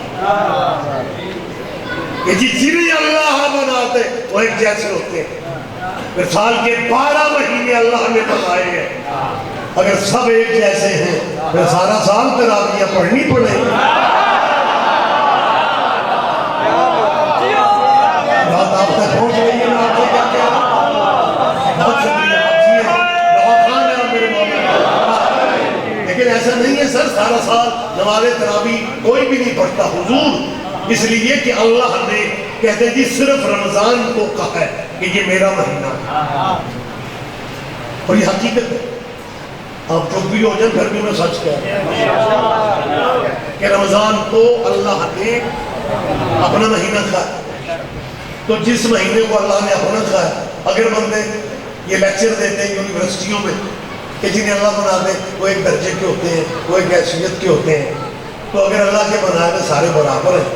کہ جنہیں اللہ بناتے وہ ایک جیسے ہوتے ہیں. سال کے 12 مہینے اللہ نے بنائے ہیں, اگر سب ایک جیسے ہیں پھر سارا سال تراویح پڑھنی پڑے گی. بات آپ تک پہنچ رہی ہے, میں آپ سے کیا کہہ رہا ہوں, بہت شکریہ, بہت خان ہے میرے مومن. لیکن ایسا نہیں ہے سر, سارا سال نماز تراویح کوئی بھی نہیں پڑھتا حضور, اس لیے کہ اللہ نے کہتے ہیں جی صرف رمضان کو کہا ہے کہ یہ میرا مہینہ ہے, اور یہ حقیقت ہے. آپ چپ بھی ہو جائیں پھر بھی میں سچ کہہ رہا ہوں کہ رمضان کو اللہ نے اپنا مہینہ کہا ہے. تو جس مہینے کو اللہ نے اپنا کہا ہے, اگر بندے یہ لیکچر دیتے ہیں یونیورسٹیوں میں کہ جنہیں اللہ بنا دے وہ ایک درجے کے ہوتے ہیں, وہ ایک حیثیت کے ہوتے ہیں, تو اگر اللہ کے بنائے تو سارے برابر ہیں,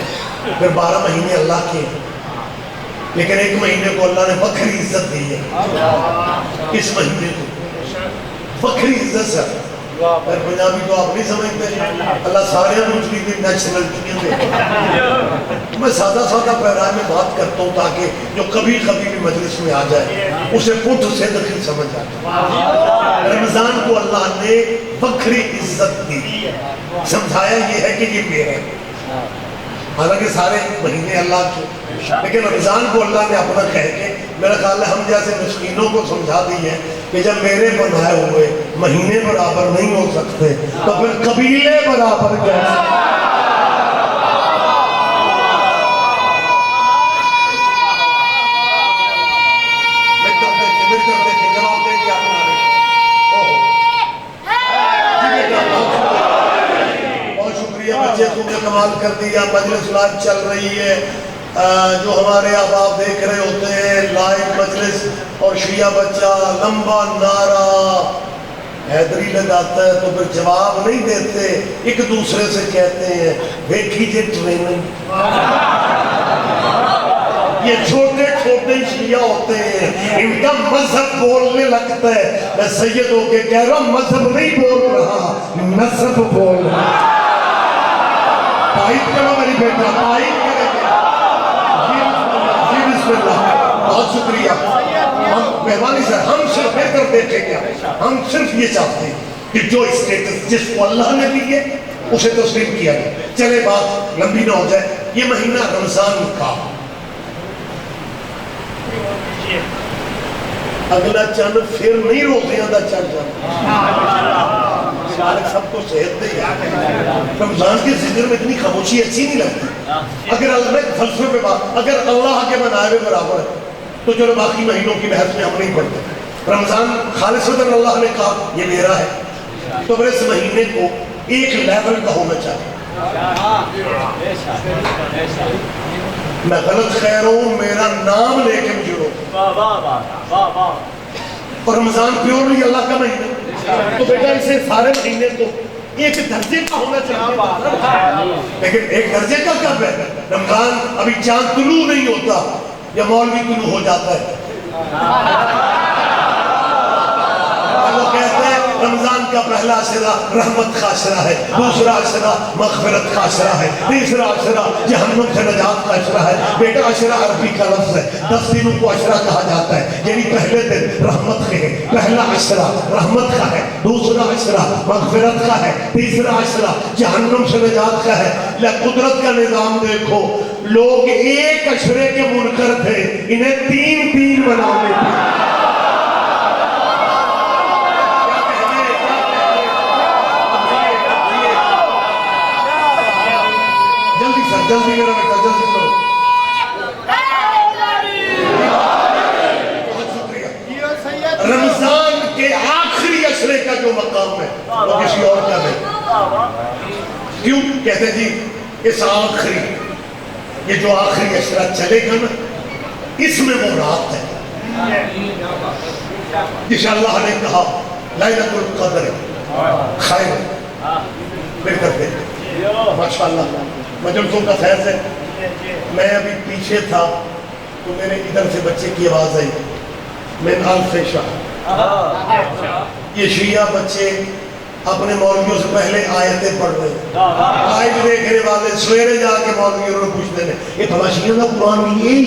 پھر 12 مہینے اللہ کے ہیں, لیکن ایک مہینے کو اللہ نے بکری عزت دی ہے. اس مہینے کو بکری عزت سے, پھر پنجابی تو آپ نہیں سمجھتے, اللہ سارے مجھلی کی نیشنلٹیاں دے. میں سادہ سادہ پیراہ میں بات کرتا ہوں تاکہ جو کبھی بھی مجلس میں آ جائے اسے پٹھ سے دخل سمجھ آئے. رمضان کو اللہ نے بکری عزت دی, سمجھایا یہ ہے کہ یہ میرا ہے, حالانکہ سارے مہینے اللہ کے, لیکن رمضان کو اللہ نے اپنا کہہ کے میرا خیال ہے ہم جیسے مسکینوں کو سمجھا دی ہے کہ جب میرے بنائے ہوئے مہینے برابر نہیں ہو سکتے تو پھر قبیلے برابر کیسے. بہت شکریہ بچے, تم نے کمال کر دیا. مجلس لائیو چل رہی ہے, جو ہمارے احباب دیکھ رہے ہوتے ہیں لائیو مجلس, اور شیعہ بچہ لمبا نعرہ حیدری لگاتا ہے تو پھر جواب نہیں دیتے, ایک دوسرے سے کہتے ہیں دیکھی جے ٹریننگ. یہ چھوٹے چھوٹے شیعہ ہوتے ہیں, ان کا مذہب بولنے لگتا ہے. میں سید ہو کے کہہ رہا ہوں مذہب نہیں بول رہا, نسب بول رہا. تائید کرو میری بیٹا, تائید کرو. بہت شکریہ. ہم مہربانی سے ہم صرف بہتر دیکھیں گے, ہم صرف یہ چاہتے ہیں کہ جو اسٹیٹس جس کو اللہ نے دی ہے اسے تسلیم کیا گیا. چلے بات لمبی نہ ہو جائے. یہ مہینہ رمضان کا اگلا چند پھر نہیں روزیاں دا چل جاتا. مالک سب کو صحت دے. رمضان کے ذکر میں اتنی خاموشی اچھی نہیں لگتی. اگر اللہ فلسفے پہ بات اگر اللہ کے بنائے ہوئے برابر ہے تو چلو باقی مہینوں کی بحث میں ہم نہیں پڑھتے. رمضان خالصتاً اللہ نے کہا یہ میرا ہے تو پھر اس مہینے کو ایک لیول کا ہونا چاہیے. میں غلط خیر ہوں میرا نام لے کے مجھے روک. اور رمضان پیورلی اللہ کا مہینہ تو بیٹا اسے سارے مہینے کو ایک درجے کا ہونا چاہیے. لیکن ایک درجے کا کب ہے؟ رمضان ابھی چاند طلوع نہیں ہوتا یا مولوی طلوع ہو جاتا ہے. وہ کہتا ہے رمضان کا پہلا عشرہ رحمت کا عشرہ ہے, دوسرا عشرہ مغفرت کا عشرہ ہے, تیسرا عشرہ جہنم سے نجات کا عشرہ ہے. بیٹا عشرہ عربی کا لفظ ہے, 10 دنوں کو عشرہ کہا جاتا ہے. یعنی پہلے دن رحمت کے ہے, پہلا عشرہ رحمت کا ہے, دوسرا عشرہ مغفرت کا ہے, تیسرا عشرہ جہنم سے نجات کا ہے. قدرت کا نظام دیکھو, لوگ ایک عشرے کے منکر تھے, انہیں 3 بنانے تھے. جلدی میرا بیٹا جلدی کرو. بہت شکریہ. رمضان کے آخری عشرے کا جو مقام ہے وہ کسی اور کا نہیں. کیوں کہتے جی اس آخری یہ جو آخری عشرہ چلے گا نا اس میں وہ رات ہے جسے اللہ نے کہا لیلۃ القدر خیر مل کر دے. ماشاءاللہ مجلسوں کا فیض ہے. میں ابھی پیچھے تھا تو میرے ادھر سے بچے کی آواز آئی من الف شاہ. یہ شیعہ بچے اپنے مولویوں سے پہلے آیتیں پڑھ رہے ہیں. آیت دیکھنے والے سویرے جا کے مولویوں نے پوچھتے ہیں یہ بھلا شیعہ کا قرآن یہی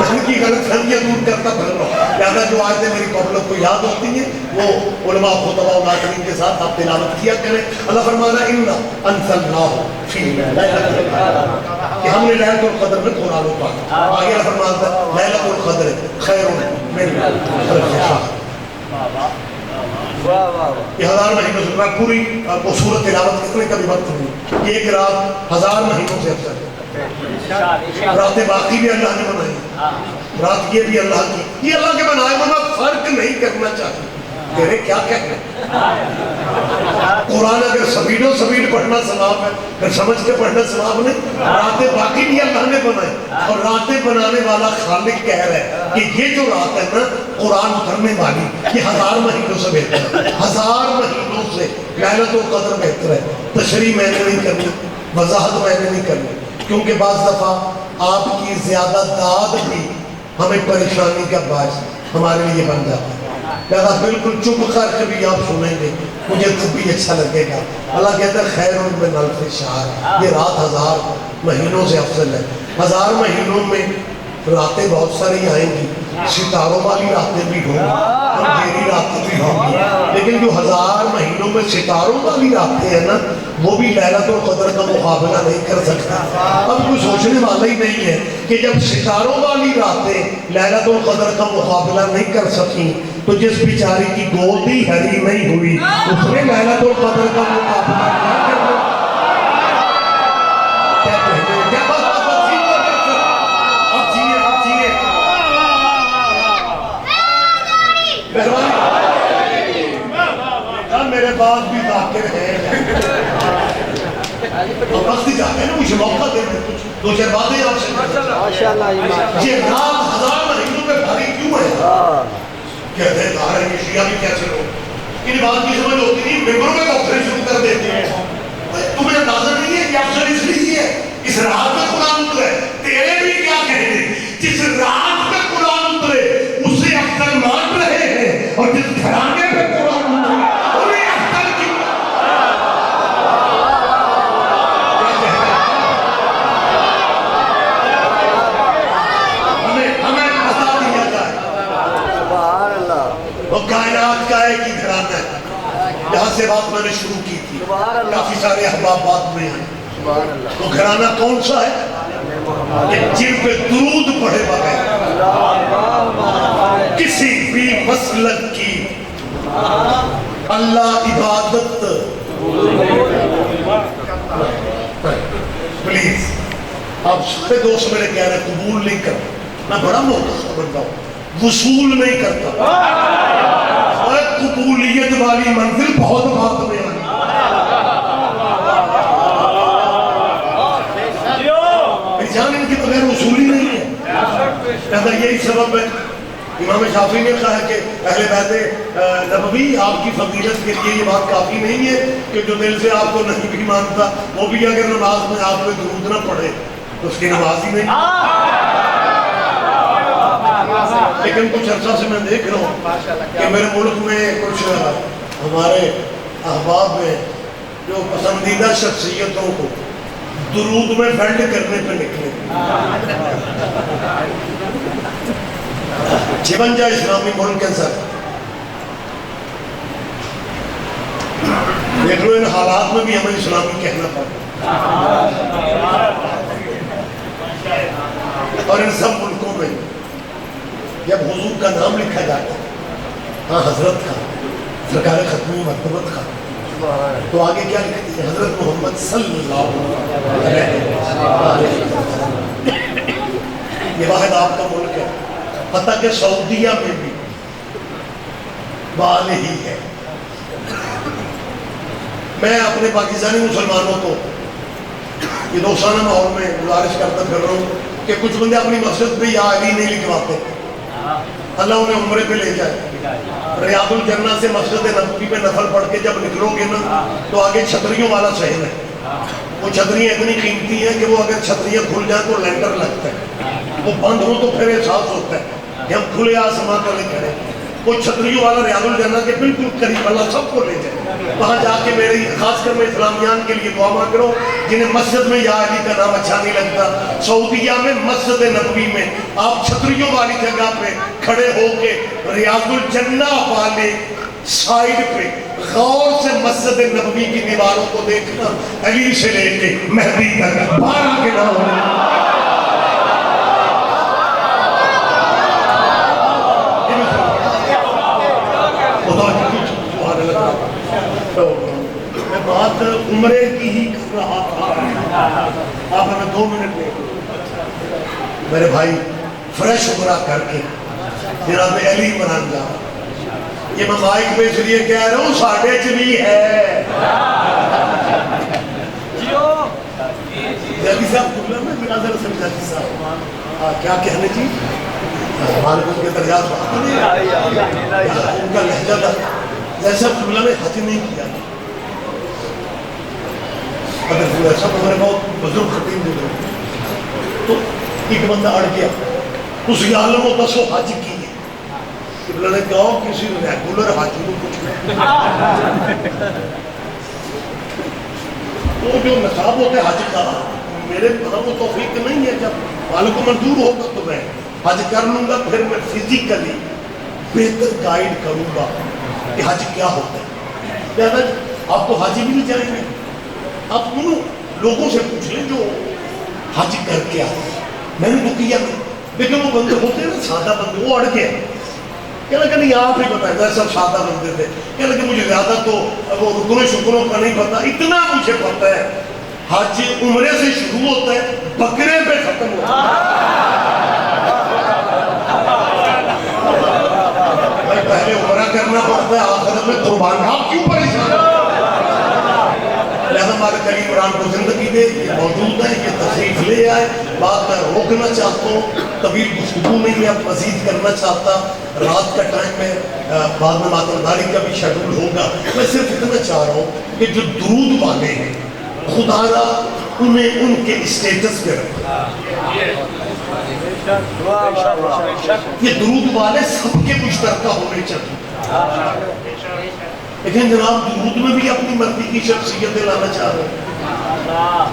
ان کی غلط فہمیاں دور کرتا پھر رہا ہوں. لہٰذا جو آیتیں میری پبلک کو یاد ہوتی ہیں وہ علماء خطباء و ناظرین کے ساتھ آپ تلاوت کیا کریں. اللہ فرمانا انا انزلناہ فی لیلۃ القدر کہ ہم نے لیلۃ القدر میں قرآن اتارا. آگے اللہ فرماتا ہے لیلۃ القدر خیر من الف شہر. یہ 1000 مہینوں سے میں پوری وہ سورت تلاوت کرنے کا بھی وقت نہیں. یہ ایک رات 1000 مہینوں سے افضل ہے. راتیں باقی بھی اللہ نے بنائی, رات یہ بھی اللہ کی, یہ اللہ کے بنائے ہونا فرق نہیں کرنا چاہیے. تیرے کیا کہنا قرآن اگر سبیڈ پڑھنا ثواب ہے, اگر سمجھ کے پڑھنا ثواب نہیں. راتیں باقی بھی اللہ نے بنائے اور راتیں بنانے والا خالق کہہ رہا ہے کہ یہ جو رات ہے نا قرآن اترنے والی یہ 1000 مہینوں سے بہتر ہے. 1000 مہینوں سے لیلۃ القدر بہتر ہے. تشریح میں نے نہیں کرنی, وضاحت میں نے نہیں کرنی, کیونکہ بعض دفعہ آپ کی زیادہ داد بھی ہمیں پریشانی کا باعث ہمارے لیے بن جاتا ہے. لہذا بالکل چپ کر کے بھی آپ سنیں گے مجھے تب بھی اچھا لگے گا. اللہ کہتا ہے خیر من الف شہر. یہ رات 1000 مہینوں سے افضل ہے. 1000 مہینوں میں راتیں بہت ساری آئیں گی, ستاروں والی راتیں بھی ہوں گی, اندھیری راتیں بھی ہوں گی, لیکن جو 1000 مہینوں میں ستاروں والی راتیں ہیں نا وہ بھی لیلۃ القدر کا مقابلہ نہیں کر سکتا. اب کوئی سوچنے والا ہی نہیں ہے کہ جب ستاروں والی راتیں لیلۃ القدر کا مقابلہ نہیں کر سکیں تو جس بیچاری کی گودی ہری نہیں ہوئی اس نے لیلۃ القدر کا مقابلہ نہیں کرنا. کیا بات میرے بعد بھی ذاکر ہیں بستی جاتے ہیں نا مجھے موقع دیں کچھ 2-4 باتیں آپ سے. یہ رات 1000 مہینوں میں بھاری کیوں ہے؟ کہتے ہیں دار ہے یہ شیعہ بھی کیسے لوگ ان بات کی سمجھ ہوتی نہیں, ممبروں میں کفرے شروع کر دیتے ہیں. تمہیں اندازہ نہیں ہے کہ افضل اس لیے ہے اس رات میں قرآن اترے. تیرے بھی کیا کہنے جس رات میں قرآن اترے اسے افضل مان رہے ہیں اور جس گھرانے میں قرآن اترے انہیں افضل کیوں. ہمیں بتا دیا جائے وہ کائنات بات میں نے شروع کی تھی، کافی سارے احباب بات میں ہیں. وہ گھرانہ کون سا ہے کہ جن پہ درود پڑھے بغیر کسی بھی مسلک کی اللہ عبادت. پلیز آپ سارے دوست میرے کہہ رہے قبول نہیں کرتے، میں بڑا موقع بنتا ہوں، وصول نہیں کرتا. اور قبولیت والی منزل بہت بات میں آئی. جان ان کے بغیر وصولی نہیں ہے. لہذا یہی سبب ہے امام شافعی نے کہا کہ اہل بیت نبوی آپ کی فضیلت کے لیے یہ بات کافی نہیں ہے کہ جو دل سے آپ کو نہیں بھی مانتا وہ بھی اگر نماز میں آپ کو درود نہ پڑھے تو اس کی نماز ہی نہیں. لیکن کچھ عرصہ سے میں دیکھ رہا ہوں کہ میرے ملک میں کچھ ہمارے احباب ہیں جو پسندیدہ شخصیتوں کو درود میں فیلڈ کرنے پہ نکلے. 56 اسلامی ملک ہیں سر. دیکھ لو ان حالات میں بھی ہمیں اسلامی کہنا پڑتا. اور ان سب ملکوں میں جب حضور کا نام لکھا جاتا ہے، ہاں حضرت کا، سرکار ختمی مرتبت کا، تو آگے کیا لکھتی ہے؟ حضرت محمد صلی اللہ علیہ وسلم. یہ واحد آپ کا ملک ہے. پتہ کہ سعودیہ میں بھی بال ہی ہے. میں اپنے پاکستانی مسلمانوں کو یہ دوستانہ ماحول میں گزارش کرتا پھر رہا ہوں کہ کچھ بندے اپنی مسجد پہ یا علی نہیں لکھواتے، اللہ انہیں عمرے پہ لے جائے. ریاض الجنہ سے مسجد نبوی پہ نفل پڑھ کے جب نکلو گے نا تو آگے چھتریوں والا شہر ہے. وہ چھتریاں اتنی قیمتی ہیں کہ وہ اگر چھتریاں کھل جائیں تو لینڈر لگتا ہے، وہ بند ہو تو پھر احساس ہوتا ہے کہ ہم کھلے آسمان پر لے کھڑے. وہ چھتریوں والا ریاض الجنہ کے بالکل قریب اللہ سب کو لے جائے. وہاں جا کے میری خاص کر میں اسلامیان کے لیے دعا مانگ رہا ہوں جنہیں مسجد میں یا علی کا نام اچھا نہیں لگتا. سعودیہ میں مسجد نبوی میں آپ چھتریوں والی جگہ پہ کھڑے ہو کے ریاض الجنہ والے سائیڈ پہ غور سے مسجد نبوی کی دیواروں کو دیکھنا، علی سے لے کے مہدی تک 12 کے نام میں بات عمرے کی ہی کر رہا تھا. آپ ہمیں 2 منٹ دیں. میرے بھائی فریش عمرہ کر کے جناب علی عمران جا. یہ میں مائک پہ اس لیے کہہ رہا ہوں ساڑھے چلی ہے. جلدی صاحب کھلا میں میرا ذرا سمجھا جی صاحب کیا کہنے جی مالکوں کے درجات بات نہیں ان کا لہجہ تھا جیسا کھلا میں حج نہیں کیا. اگر ایسا ہمارے بہت بزرگ خطیب دے تو ایک بندہ اڑ گیا اس کی عالم و بس وہ حج کی ہے. قبلہ نے کہا کسی ریگولر حاجی کو کچھ وہ جو نصاب ہوتا ہے حج کا میرے وہاں وہ توفیق نہیں ہے. جب مالک کو منظور ہوگا تو میں حج کر لوں گا، پھر میں فزیکلی بہتر گائیڈ کروں گا کہ حج کیا ہوتا ہے. آپ تو حاجی بھی نہیں جائیں گے، آپ انہوں لوگوں سے پوچھ لیں جو حج کر کے آتے. میں نے تو کیا نہیں، لیکن وہ بندے ہوتے ہیں نا سادہ بندے، وہ اڑ گئے. کہنے لگا نہیں آپ ہی بتائیں، وہ سب سادہ بندے تھے. کہنے لگا مجھے زیادہ تو وہ رکنوں شکنوں کا نہیں پتا، اتنا مجھے پتا ہے حج عمرے سے شروع ہوتا ہے بکرے پہ ختم ہوتا ہے. پہلے عمرہ کرنا پڑتا ہے، آخرت میں قربان. آپ کیوں پریشان؟ لہذا ہمارے علی عمران کو زندگی دے، یہ موجود ہے، یہ تشریف لے آئے. بات میں روکنا چاہتا ہوں، طویل گفتگو نہیں ہے، مزید کرنا چاہتا. رات کا ٹائم ہے، بعد میں ماتمداری کا بھی شیڈول ہوگا. میں صرف اتنا چاہ رہا ہوں کہ جو درود والے ہیں خدا را انہیں ان کے اسٹیٹس پہ رکھا. یہ درود والے سب کے مشترکہ ہونے چاہیے. لیکن جناب درود میں بھی اپنی مرضی کی شخصیتیں لانا چاہ رہے ہیں.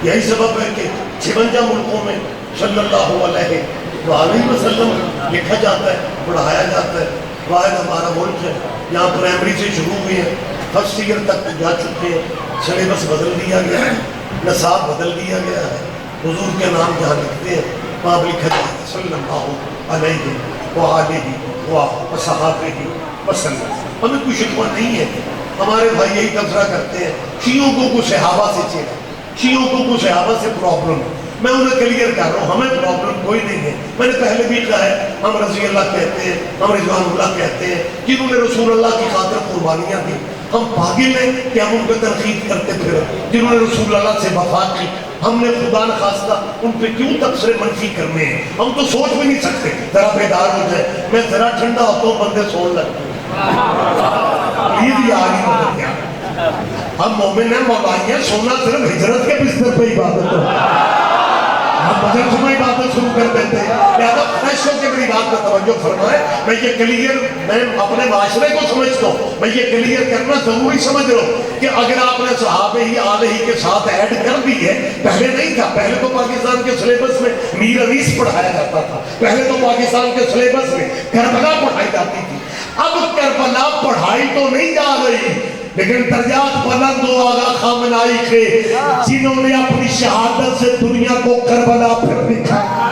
یہی سبب ہے کہ 56 ملکوں میں صلی اللہ علیہ وسلم لکھا جاتا ہے، پڑھایا جاتا ہے. واحد ہمارا ملک ہے، یہاں پرائمری سے شروع ہوئی ہے، فرسٹ ایئر تک جا چکے ہیں، سلیبس بدل دیا گیا ہے، نصاب بدل دیا گیا ہے، حضور کے نام جہاں لکھتے ہیں وہاں لکھا جائے صلی اللہ علیہ وآلہ وصحبہ وسلم. ہمیں کوئی شکوہ نہیں ہے. ہمارے بھائی یہی تبصرہ کرتے ہیں شیعوں کو کوئی صحابہ سے چیز ہے، شیعوں کو کوئی صحابہ سے پرابلم ہے. میں انہیں کلیئر کر رہا ہوں ہمیں پرابلم کوئی نہیں ہے. میں نے پہلے بھی کہا ہے ہم رضی اللہ کہتے ہیں، ہم رضوان اللہ کہتے ہیں، جنہوں نے رسول اللہ کی خاطر قربانیاں دی. ہم پاگل ہیں کہ ہم ان کو تنقید کرتے پھر. جنہوں نے رسول اللہ سے وفا کی ہم نے خدا نخواستہ ان پہ کیوں تبصرے منفی کرنے ہیں؟ ہم تو سوچ بھی نہیں سکتے. ذرا بیدار ہو جائے، میں ذرا ٹھنڈا ہوتا ہوں بندے سوڑ لگتے ہیں. یہ آگی مدد کیا ہم مومن ہیں، مولائی ہیں، سونا صرف ہجرت کے بستر پہ عبادت ہو. ہم بجر صبح عبادت شروع کر دیتے ہیں. لہذا فریش ہو کے میری بات کا توجہ فرمائے. میں یہ کلیئر میں اپنے معاشرے کو سمجھتا ہوں، میں یہ کلیئر کرنا ضروری سمجھ رہا ہوں کہ اگر آپ نے صحابہ ہی آلہ ہی کے ساتھ ایڈ کر دی ہے، پہلے نہیں تھا. پہلے تو پاکستان کے سلیبس میں میر انیس پڑھایا جاتا تھا. پہلے تو پاکستان کے سلیبس میں کربلا پڑھائی جاتی تھی. اب کربلا پڑھائی تو نہیں جا رہی، لیکن درجات بلند ہو آغا خامنائی کے جنہوں نے اپنی شہادت سے دنیا کو کربلا پھر دکھایا.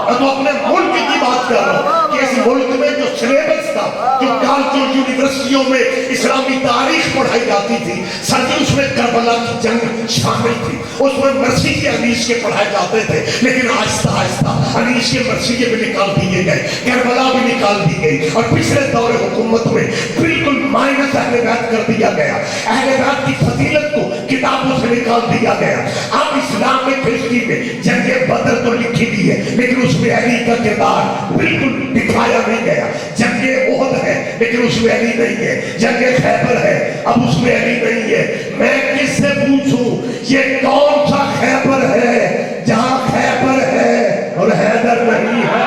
میں تو اپنے ملک کی بات کر رہا ہوں کہ اس ملک میں جو سلیبس تھا، جو کالجوں یونیورسٹیوں میں اسلامی تاریخ پڑھائی جاتی تھی، سر اس میں کربلا کی جنگ شامل تھی. اس میں مرسی کے انیس کے پڑھائے جاتے تھے، لیکن آہستہ آہستہ انیس کے مرسی کے بھی نکال دیے گئے، کربلا بھی نکال دی گئی، اور پچھلے دور حکومت میں بالکل مائنس اہل بیت کر دیا گیا. اہل بیت کی فضیلت کو کتابوں سے نکال دیا گیا. اب اسلام میں ہسٹری میں جنگ بدر تو لکھی دی ہے، لیکن اس میں علی کا کردار بالکل دکھایا نہیں گیا. جنگ احد ہے لیکن اس میں علی نہیں ہے. جنگ خیبر ہے، اب اس میں علی نہیں ہے. میں کس سے پوچھوں یہ کون سا خیبر ہے جہاں خیبر ہے اور حیدر نہیں ہے؟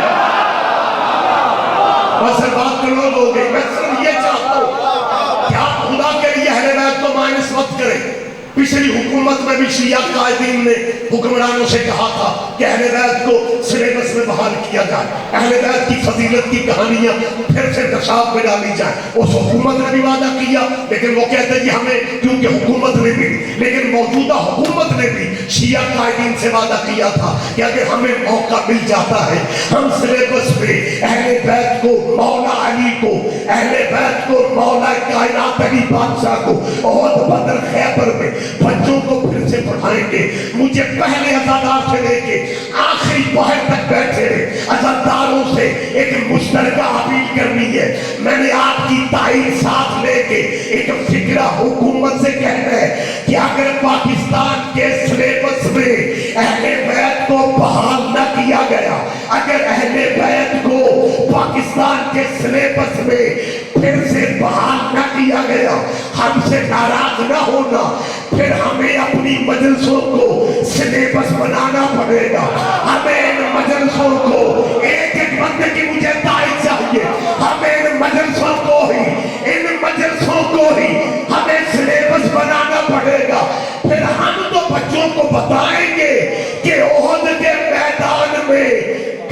بس بات کرو لوگ. میں صرف یہ چاہتا ہوں کہ آپ خدا کے لیے اہل بیت کو مائنس مت کریں. پچھلی حکومت میں بھی شیعہ قائدین نے حکمرانوں سے کہا تھا کہ اہل بیت کو سلیبس میں بحال کیا جائے، اہل بیت کی فضیلت کی کہانیاں پھر سے نصاب میں ڈالی جائیں. اس حکومت نے بھی وعدہ کیا، لیکن وہ کہتے ہیں کہ ہمیں کیونکہ حکومت نے بھی، لیکن موجودہ حکومت نے بھی شیعہ قائدین سے وعدہ کیا تھا کہ اگر ہمیں موقع مل جاتا ہے ہم سلیبس میں اہل بیت کو، مولا علی کو، اہل بیت کو، مولا کائنات علی بادشاہ کو احد بدر خیبر میں بچوں کو پھر سے پڑھائیں گے. مجھے پہلے عزادار سے لے کے آخری پہر تک بیٹھے عزاداروں سے ایک مشترکہ اپیل کرنی ہے. میں نے آپ کی تائید ساتھ لے کے ایک فکرہ حکومت سے کہنا ہے کہ اگر پاکستان کے سلیبس میں اہل بیت کو بحال نہ کیا گیا، اگر اہل بیت کو پاکستان کے سلیبس میں پھر سے بحال نہ کیا گیا، ہم سے ناراض نہ ہونا، پھر ہمیں اپنی مجلسوں کو سلیبس بنانا پڑے گا. ہمیں ان مجلسوں کو ایک ایک بندے کی مجھے تائید چاہیے. ہمیں ان مجلسوں کو ہی ہمیں سلیبس بنانا پڑے گا. پھر ہم تو بچوں کو بتائیں گے کہ احد کے میدان میں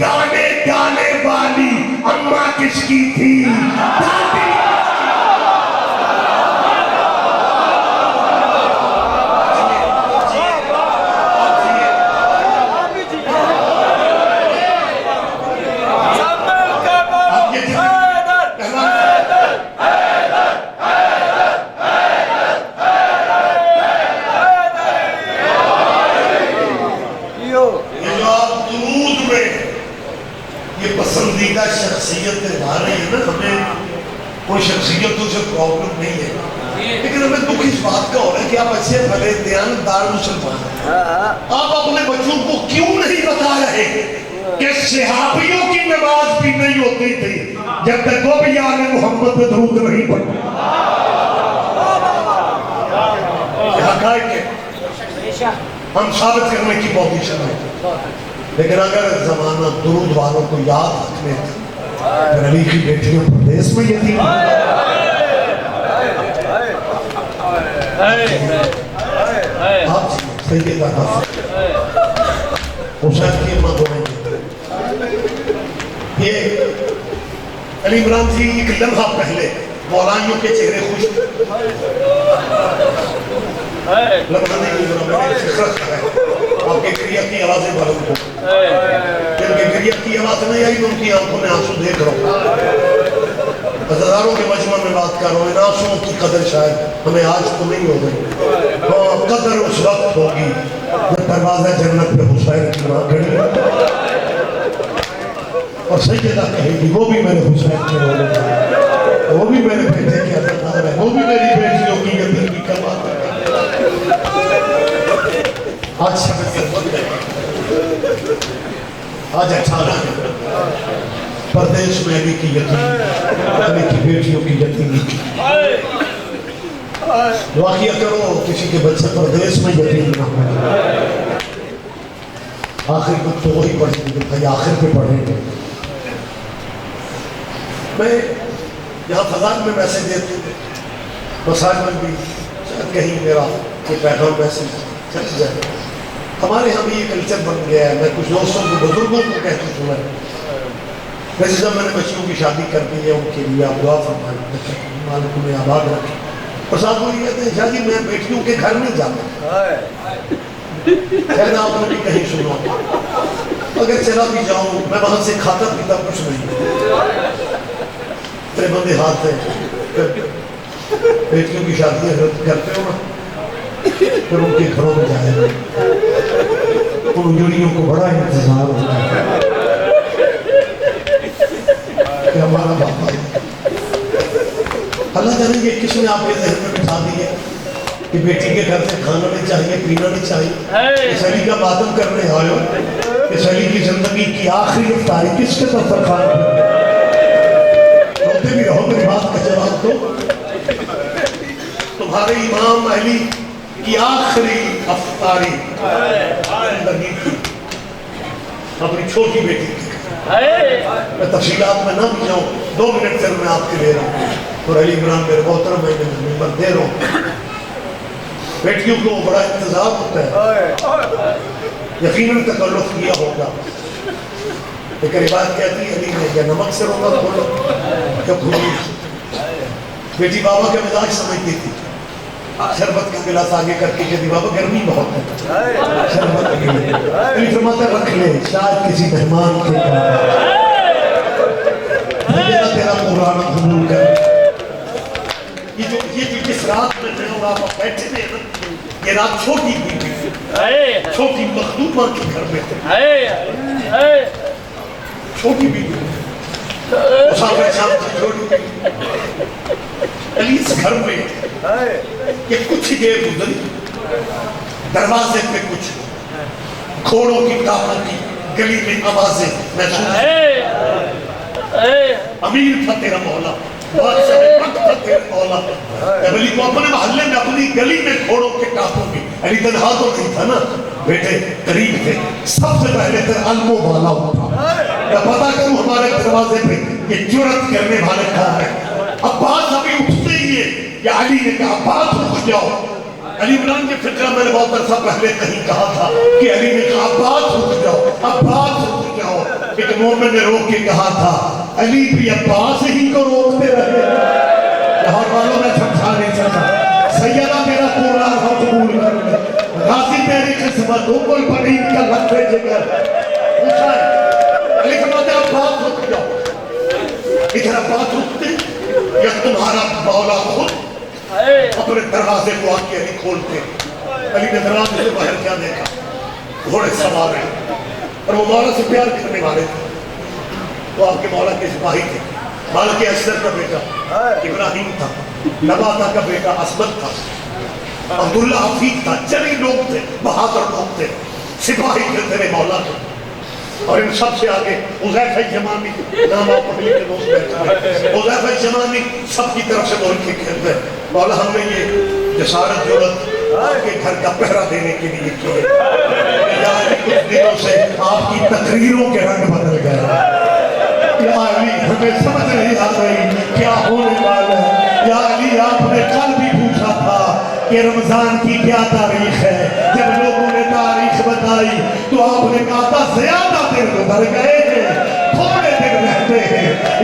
گانے گانے والی اماں کس کی تھی، دادی. پسندیدہ شخصیت بھا رہی ہے نا، ہمیں کوئی شخصیتوں سے پرابلم نہیں ہے، لیکن ہمیں دکھ اس بات کا ہو رہا ہے کہ آپ اچھے بھلے دیانتدار مسلمان ہیں، آپ اپنے بچوں کو کیوں نہیں بتا رہے کہ صحابیوں کی نماز بھی نہیں ہوتی تھی جب تک وہ بھی آل محمد پہ درود نہیں پڑھتے. حقائق ہے، ہم ثابت کرنے کی پوزیشن ہے. لیکن اگر زمانہ درود والوں کو یاد رکھنے پھر علی کی بیٹیوں پردیس میں یتیم آپ سیدہ حسین کی امت ہوئے. یہ علی عمران جی ایک لمحہ پہلے مولائیوں کے چہرے خوش تھے. لمحہ نہیں گزرا، میں نے فکر کیا ہے آپ کے گریہ کی آوازیں بلند ہو. جن کے گریہ کی آواز نہیں آئی ان کی آنکھوں میں آنسو دیکھ رہا ہوں. ہزاروں کے مجمع میں بات کر رہا ہوں. ان آنسوؤں کی قدر شاید ہمیں آج تو نہیں ہو گئی. ہاں قدر اس وقت ہوگی جب دروازہ جنت پہ حسین کی ماں کھڑی اور سیدہ کہے گی وہ بھی میرے حسین کے رولے تھے، وہ بھی میرے بیٹے کے عزتدار ہے، وہ بھی میری بیٹیوں کی یتیم کی کمال ہے. آج سمجھ کر بند ہے، آج 18 ہے. پردیش میں علی کی یتیم، علی کی بیٹیوں کی یتیمی کی واقعہ کرو. کسی کے بچے پردیش میں یتیم نہ ہو. آخر میں تو وہی پڑھیں گے بھائی، آخر پہ پڑھیں گے. میں یہاں فضان میں میسیج دیتے تھے، مساج میں بھی شاید کہیں میرا یہ پیغام میسیج چل جائے. ہمارے ہاں بھی یہ کلچر بن گیا ہے. میں کچھ دوستوں کو بزرگوں کو کہتا ہوں میں ویسے جب میں نے بچیوں کی شادی کر دی ہے ان کے لیے آپ دعا فرمائیں مالک انہیں آباد رکھیں. اور ساتھ وہ یہ کہتے ہیں شاہ جی میں بیٹیوں کے گھر نہیں جاتا. کہنا آپ نے بھی کہیں سنو، اگر چلا بھی جاؤں میں وہاں سے کھاتا پیتا کچھ نہیں. تیرے بندے ہاتھ ہیں بیٹیوں کی شادیاں کرتے ہو نا، پھر ان کے گھروں میں جائے گا ان جڑیوں کو بڑا انتظار ہوتا ہے کہ ہمارا باپا اللہ جانے یہ کس نے آپ کے ذہن میں بٹھا دی ہے کہ بیٹی کے گھر سے کھانا نہیں چاہیے، پینا نہیں چاہیے. اس علی کا ماتم کرنے آئے ہو، اس علی کی زندگی کی آخری افطاری کس کے دسترخوان پر روتے بھی رہو. میری بات کا جواب دو. تمہارے امام علی کی آخری افطاری زندگی کی اپنی چھوٹی بیٹی کی. میں تفصیلات میں نہ بھی جاؤں، 2 منٹ سے میں آپ کے لے رہا ہوں. اور علی عمران میرے محترم میں ممبر دے رہا ہوں. بیٹیوں کو بڑا انتظار ہوتا ہے، یقیناً تکلف کیا ہوگا. ایک روایت کہتی ہے علی نے یا نمک سے روکا کھولو یا کھولی. بیٹی بابا کا مزاج سمجھتی تھی. شربت کا گلاس آگے کر کے کہتی بابا گرمی بہت ہے شربت کے لیے. علی فرماتا رکھ لے شاید کسی مہمان کے کام تیرا قرآن قبول کر. یہ جس رات میں میں اور آپ بیٹھے تھے یہ رات چھوٹی بھی چھوٹی مخدومہ کے گھر میں تھے. چھوٹی بھی مسافر شام سے چھوٹی بھی علی اس گھر میں کہ کچھ دیر گزری. دروازے پہ کچھ گھوڑوں کی ٹاپوں کی گلی میں آوازیں محسوس. امیر تھا تیرا مولا، بادشاہ وقت تھا تیرا مولا. علی کو اپنے محلے میں اپنی گلی میں گھوڑوں کے ٹاپوں کی. علی تنہا تو نہیں تھا نا، بیٹے قریب تھے. سب سے پہلے تیرا علموں والا اٹھا. میں پتا کروں ہمارے دروازے پہ یہ جرأت کرنے والے کہاں ہے. عباس ابھی اٹھتے ہی ہے یا علی نے کہا عباس رک جاؤ. علی عمران کے فکرہ میں نے بہت عرصہ پہلے کہیں کہا تھا کہ علی نے کہا عباس رک جاؤ، عباس رک جاؤ. ایک مومن نے روک کے کہا تھا علی بھی عباس ہی کو روکتے رہے. لاہور والوں میں سمجھا نہیں سکتا. سیدہ میرا قرآن ہو قبول کر لے، غازی میری قسمت ہو کوئی پنید کا لگ بھیجے کر. پوچھا ہے علی فرماتے عباس رک جاؤ. ادھر عباس رکتے یا تمہارا مولا خود اپنے دروازے کو آ کے علی کھولتے. علی نے دروازے سے باہر کیا دیکھا؟ گھوڑے سوار ہیں اور وہ مولا سے پیار کرنے والے تھے. وہ آپ کے مولا کے سپاہی تھے. مالک اشتر کا بیٹا ابراہیم تھا، نباتہ کا بیٹا اسمت تھا، عبداللہ حفیظ تھا. چلی لوگ تھے، بہادر لوگ تھے، سپاہی تھے تیرے مولا کے. اور ان سب سے آگے حذیفہ یمانی نام آپ پڑھنے کے دوست بیٹھے ہیں. حذیفہ یمانی سب کی طرف سے بول کے کہتے ہیں مولا ہم نے یہ جسارت جرأت آپ کے گھر کا پہرا دینے کے لیے کی ہے. یا علی کچھ دنوں سے آپ کی تقریروں کے رنگ بدل گئے. یا علی ہمیں سمجھ نہیں آ رہی کیا ہونے والا ہے. یا علی آپ نے کل بھی پوچھا تھا کہ رمضان کی کیا تاریخ ہے. جب لوگوں نے تاریخ بتائی تو آپ نے کہا تھا زیادہ دن گزر گئے ہیں، تھوڑے دن رہتے ہیں.